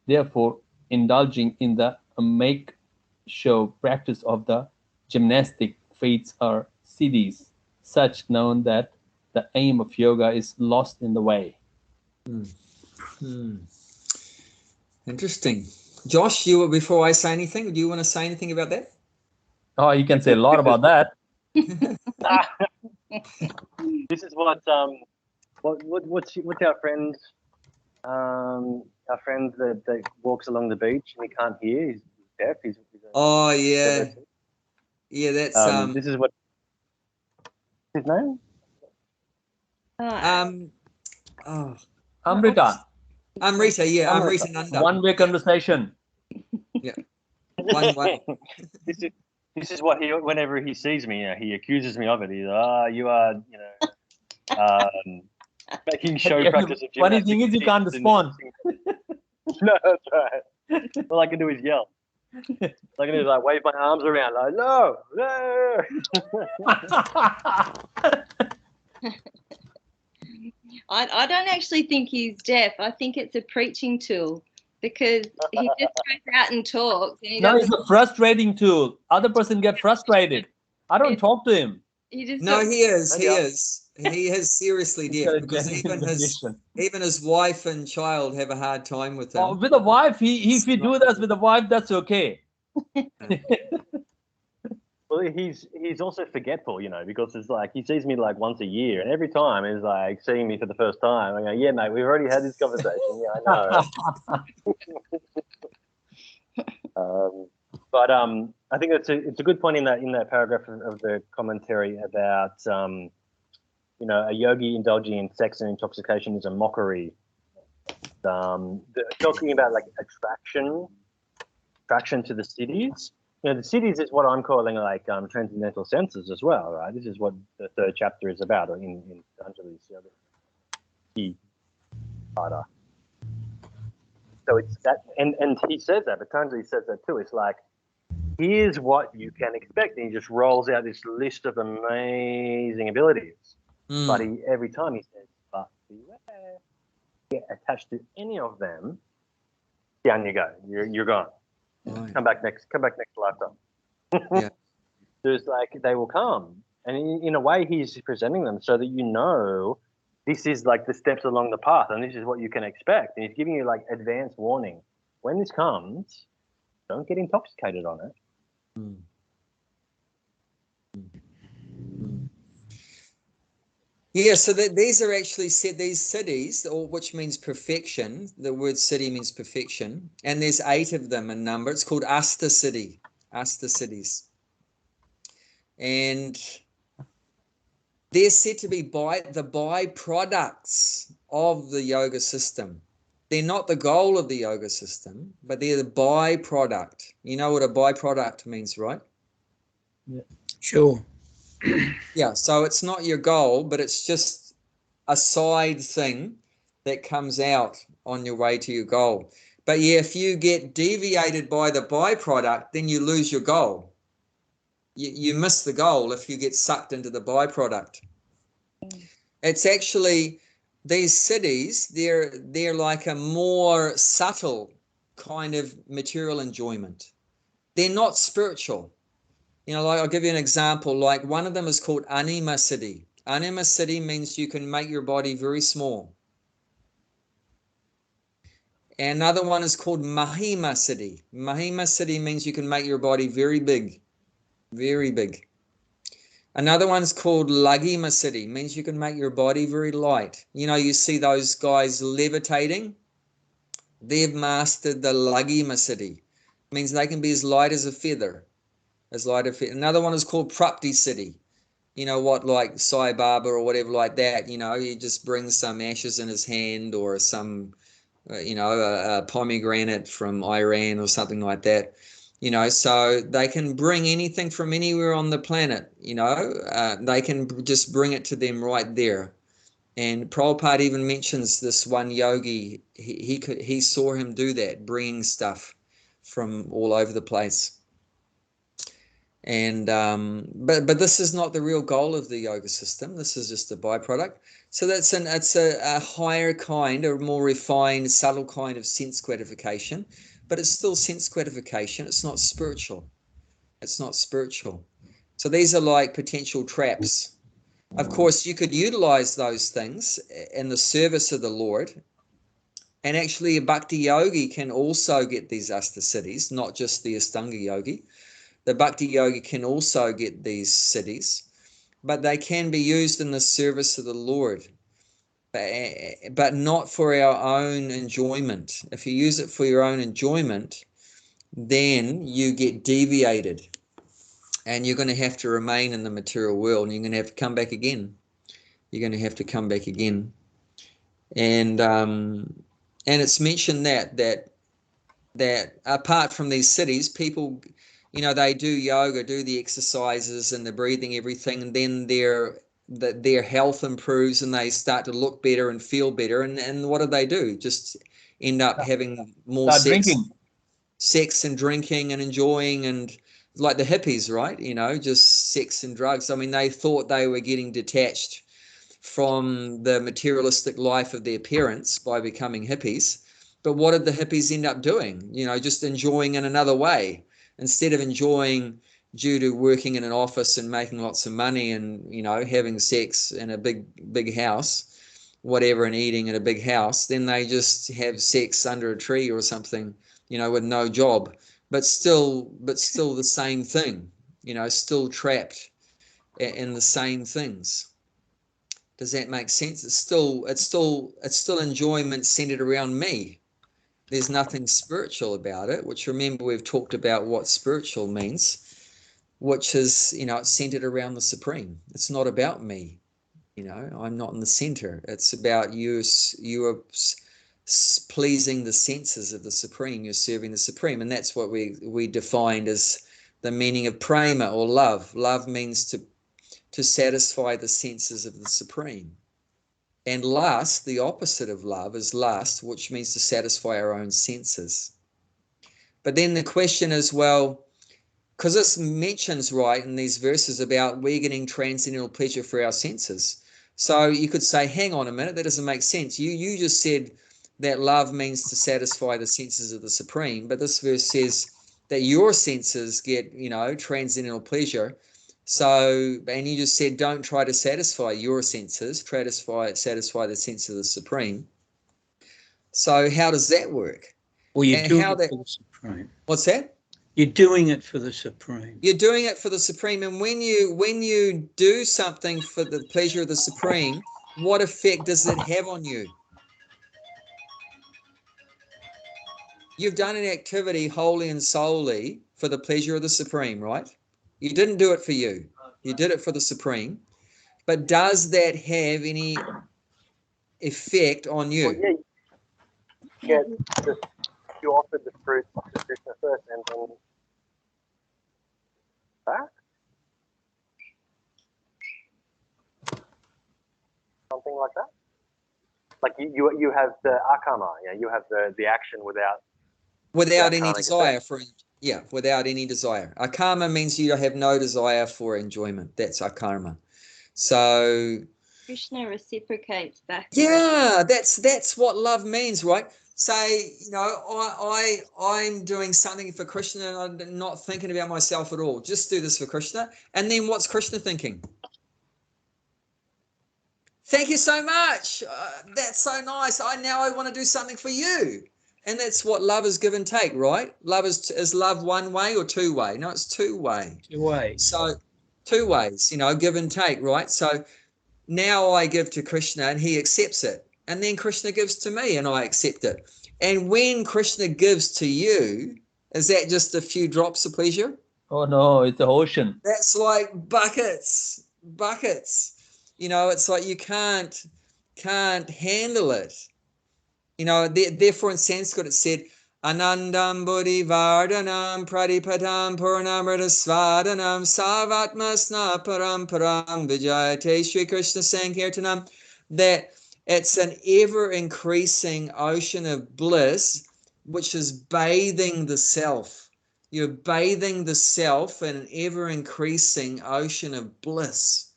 therefore, indulging in the make-show practice of the gymnastic feats or siddhis, such known that the aim of yoga is lost in the way. Interesting. Josh, before I say anything, do you want to say anything about that? Oh, you can say a lot about that. This is what's our friend our friend that walks along the beach and he can't hear. He's deaf. He's Oh yeah, yeah. That's This is what his name. Oh, Amrita, Amrita. Yeah, Amrita Nanda. one-way conversation. Yeah, one way. This is what he, whenever he sees me, he accuses me of it. He's you are, making show practice of Funny thing is, you can't respond. No, that's right. All I can do is yell. All I can do is like wave my arms around, like no. I don't actually think he's deaf. I think it's a preaching tool because he just goes out and talks. And No, it's a frustrating tool. Other person get frustrated. I don't talk to him. No, he is. He is seriously deaf because even his wife and child have a hard time with him. Oh, with a wife, if he do that with a wife, that's okay. Well, he's also forgetful, because it's like he sees me like once a year, and every time he's like seeing me for the first time. I go, yeah, mate, we've already had this conversation. Yeah, I know. But I think it's a good point in that paragraph of the commentary about a yogi indulging in sex and intoxication is a mockery. Talking about like attraction to the cities. The cities is what I'm calling like transcendental senses as well, right? This is what the third chapter is about in Patanjali's key Pada. So it's that, and he says that, Patanjali says that too. It's like, here's what you can expect, and he just rolls out this list of amazing abilities. But every time he says, but beware, get attached to any of them, down you go. You're gone. Right. Come back next lifetime. Yeah. There's like, they will come, and in a way he's presenting them so that this is like the steps along the path, and this is what you can expect, and he's giving you like advanced warning. When this comes, don't get intoxicated on it. Yeah, so these are actually these cities, which means perfection. The word city means perfection, and there's 8 of them in number. It's called Asta cities, and they're said to be the byproducts of the yoga system. They're not the goal of the yoga system, but they're the byproduct. You know what a byproduct means, right? Yeah. Sure. Yeah, so it's not your goal, but it's just a side thing that comes out on your way to your goal. But yeah, if you get deviated by the byproduct, then you lose your goal. You miss the goal if you get sucked into the byproduct. It's actually, these cities, they're like a more subtle kind of material enjoyment. They're not spiritual. Like I'll give you an example. Like one of them is called Anima City. Anima City means you can make your body very small. And another one is called Mahima City. Mahima City means you can make your body very big, very big. Another one's called Lagima City, means you can make your body very light. You see those guys levitating. They've mastered the Lagima City. It means they can be as light as a feather. Another one is called Prapti City. Like Sai Baba or whatever like that. He just brings some ashes in his hand or some, a pomegranate from Iran or something like that. So they can bring anything from anywhere on the planet. They can just bring it to them right there. And Prabhupada even mentions this one yogi. He saw him do that, bringing stuff from all over the place. And but this is not the real goal of the yoga system. This is just a byproduct. So it's a higher kind, a more refined, subtle kind of sense gratification, but it's still sense gratification. It's not spiritual. So these are like potential traps. Of course, you could utilize those things in the service of the Lord. And actually, a bhakti yogi can also get these asta cities, not just the Astanga yogi. The bhakti yogi can also get these cities, but they can be used in the service of the Lord. but not for our own enjoyment. If you use it for your own enjoyment, then you get deviated, and you're going to have to remain in the material world, and you're going to have to come back again. You're going to have to come back again. And it's mentioned that apart from these cities, people, you know, they do yoga, do the exercises and the breathing, everything, and then their health improves and they start to look better and feel better. And what do? Just end up having more sex and drinking and enjoying, and like the hippies, right? You know, just sex and drugs. I mean, they thought they were getting detached from the materialistic life of their parents by becoming hippies. But what did the hippies end up doing? You know, just enjoying in another way. Instead of enjoying due to working in an office and making lots of money and, you know, having sex in a big house, whatever, and eating in a big house, then they just have sex under a tree or something, you know, with no job, but still the same thing, you know, still trapped in the same things. Does that make sense? It's still enjoyment centered around me. There's nothing spiritual about it, which, remember, we've talked about what spiritual means, which is, you know, it's centered around the Supreme. It's not about me. You know, I'm not in the center. It's about you are pleasing the senses of the Supreme. You're serving the Supreme. And that's what we defined as the meaning of prema, or love. Love means to satisfy the senses of the Supreme. And lust, the opposite of love, is lust, which means to satisfy our own senses. But then the question is, well, because this mentions, right, in these verses about we're getting transcendental pleasure for our senses. So you could say, hang on a minute, that doesn't make sense. You just said that love means to satisfy the senses of the Supreme, but this verse says that your senses get, you know, transcendental pleasure. So, and you just said, don't try to satisfy your senses, try to satisfy the sense of the Supreme. So how does that work? Well, you're doing it for the Supreme. What's that? You're doing it for the Supreme. You're doing it for the Supreme. And when you do something for the pleasure of the Supreme, what effect does it have on you? You've done an activity wholly and solely for the pleasure of the Supreme, right? You didn't do it for you. You did it for the Supreme. But does that have any effect on you? Well, yeah, you offered the fruit to Krishna first and then back? Something like that? Like you have the akama, yeah, you have the action without any desire for, yeah, without any desire. Akarma means you have no desire for enjoyment. That's akarma. So Krishna reciprocates back. Yeah, that's what love means, right? Say, you know, I'm doing something for Krishna and I'm not thinking about myself at all. Just do this for Krishna. And then what's Krishna thinking? Thank you so much. That's so nice. Now I want to do something for you. And that's what love is, give and take, right? Love is love one way or two way? No, it's two way. Two ways. So two ways, you know, give and take, right? So now I give to Krishna and he accepts it. And then Krishna gives to me and I accept it. And when Krishna gives to you, is that just a few drops of pleasure? Oh no, it's an ocean. That's like buckets. You know, it's like you can't handle it. You know, therefore in Sanskrit it said, Anandam Buddhi Vardhanam Pradipadam Purnamrita Svadanam Savatmasna Paramparam Vijayate Sri Krishna Sankirtanam, that it's an ever increasing ocean of bliss which is bathing the self. You're bathing the self in an ever increasing ocean of bliss.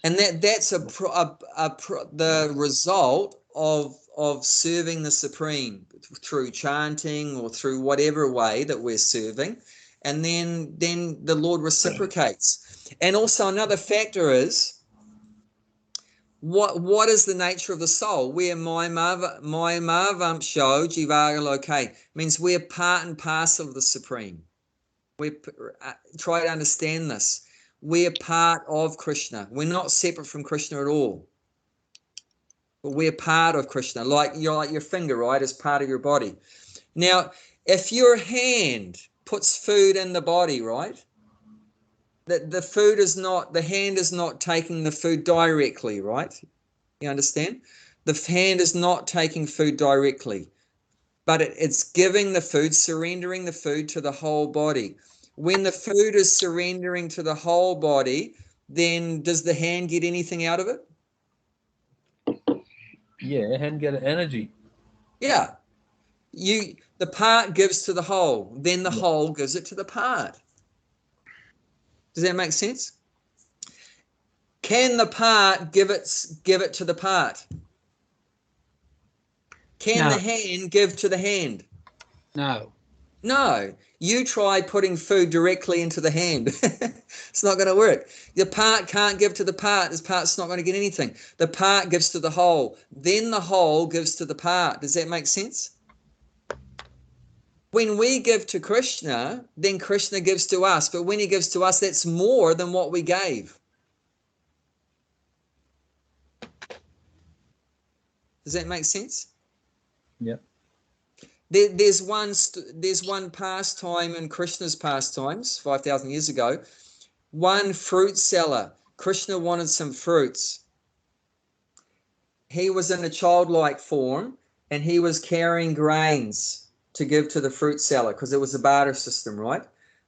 And that's the result of serving the Supreme through chanting or through whatever way that we're serving. And then the Lord reciprocates. And also another factor is, what is the nature of the soul? We're my mavampsho jivagaloke, means we're part and parcel of the Supreme. We try to understand this. We're part of Krishna. We're not separate from Krishna at all. But we're part of Krishna, like your finger, right, is part of your body. Now, if your hand puts food in the body, right, the hand is not taking the food directly, right? You understand? The hand is not taking food directly, but it's giving the food, surrendering the food to the whole body. When the food is surrendering to the whole body, then does the hand get anything out of it? Yeah, hand get energy. Yeah. The part gives to the whole, then the whole gives it to the part. Does that make sense? Can the part give it to the part? Can No. the hand give to the hand? No. No. You try putting food directly into the hand. It's not going to work. The part can't give to the part. This part's not going to get anything. The part gives to the whole. Then the whole gives to the part. Does that make sense? When we give to Krishna, then Krishna gives to us. But when he gives to us, that's more than what we gave. Does that make sense? Yeah. There's one pastime in Krishna's pastimes 5,000 years ago. One fruit seller. Krishna wanted some fruits. He was in a childlike form and he was carrying grains to give to the fruit seller because it was a barter system, right?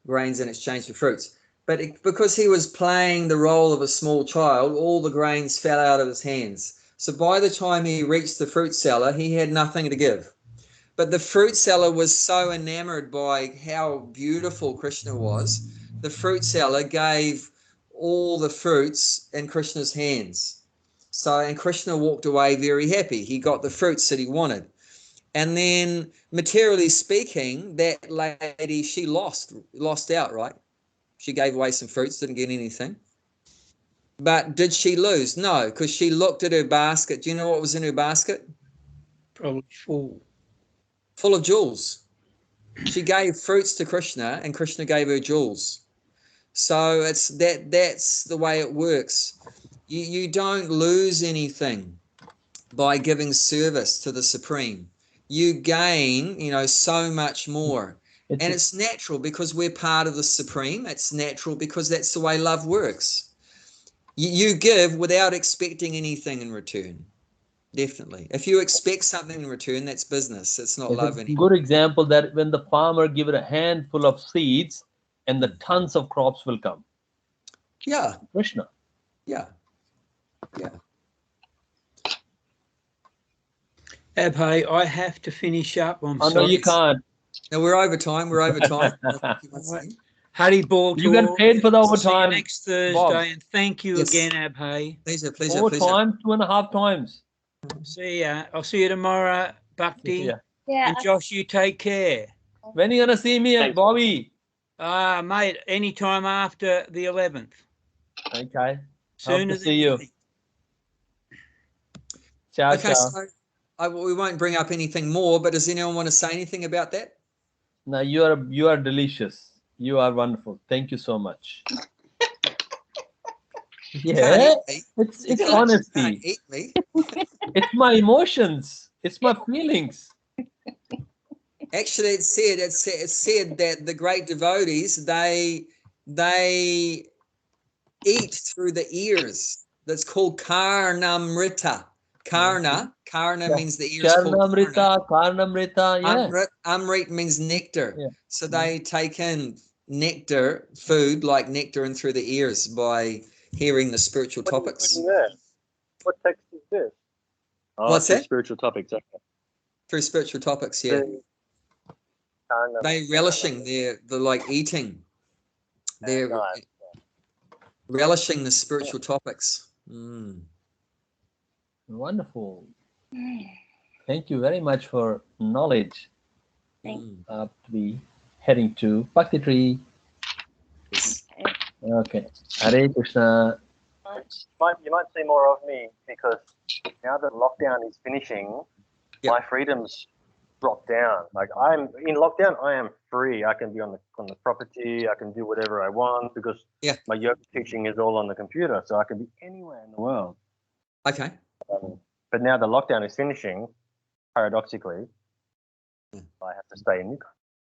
Grains in exchange for fruits. But because he was playing the role of a small child, all the grains fell out of his hands. So by the time he reached the fruit seller, he had nothing to give. But the fruit seller was so enamored by how beautiful Krishna was, the fruit seller gave all the fruits in Krishna's hands. And Krishna walked away very happy. He got the fruits that he wanted. And then, materially speaking, that lady, she lost out, right? She gave away some fruits, didn't get anything. But did she lose? No, because she looked at her basket. Do you know what was in her basket? Probably full. Full of jewels. She gave fruits to Krishna and Krishna gave her jewels. So that's the way it works. You don't lose anything by giving service to the Supreme. You gain, so much more. And it's natural because we're part of the Supreme. It's natural because that's the way love works. You give without expecting anything in return. Definitely. If you expect something in return, that's business. It's not love anymore. Good example that when the farmer give it a handful of seeds and the tons of crops will come. Yeah. Krishna. Yeah. Abhay, I have to finish up. I'm sorry. No, you can't. No, we're over time. Hari Bol to You get all. paid for the See you overtime. next Thursday, Bob. and thank you Yes. again, Abhay. Pleasure. Overtime, 2.5 times. See ya. I'll see you tomorrow, Bhakti. Yeah. And Josh, you take care. When are you gonna see me, Thanks. Bobby? Mate, anytime after the 11th. Okay. Soon to as see you. Ciao, Okay, ciao. so we won't bring up anything more, but does anyone want to say anything about that? No, you are delicious. You are wonderful. Thank you so much. Yeah, it's honesty. You can't eat me. It's my emotions. It's my feelings. Actually, it said that the great devotees they eat through the ears. That's called karnamrita. Karna means the ears. Karnamrita, Karnamrita, yeah. Amrit means nectar. Yeah. So they take in nectar, food like nectar, in through the ears by hearing the spiritual topics. What text is this? Oh, What's that? Spiritual topics. Okay. Through spiritual topics, yeah. They relishing, they're like eating. They're relishing the spiritual topics. Wonderful. Thank you very much for knowledge. To be heading to Bhakti Tree. Yes. Okay. Hare Krishna. You might see more of me because now that lockdown is finishing, my freedoms drop down. Like I'm in lockdown, I am free. I can be on the property. I can do whatever I want because my yoga teaching is all on the computer, so I can be anywhere in the world. Okay. But now the lockdown is finishing, paradoxically, Yeah. I have to stay in Newcastle.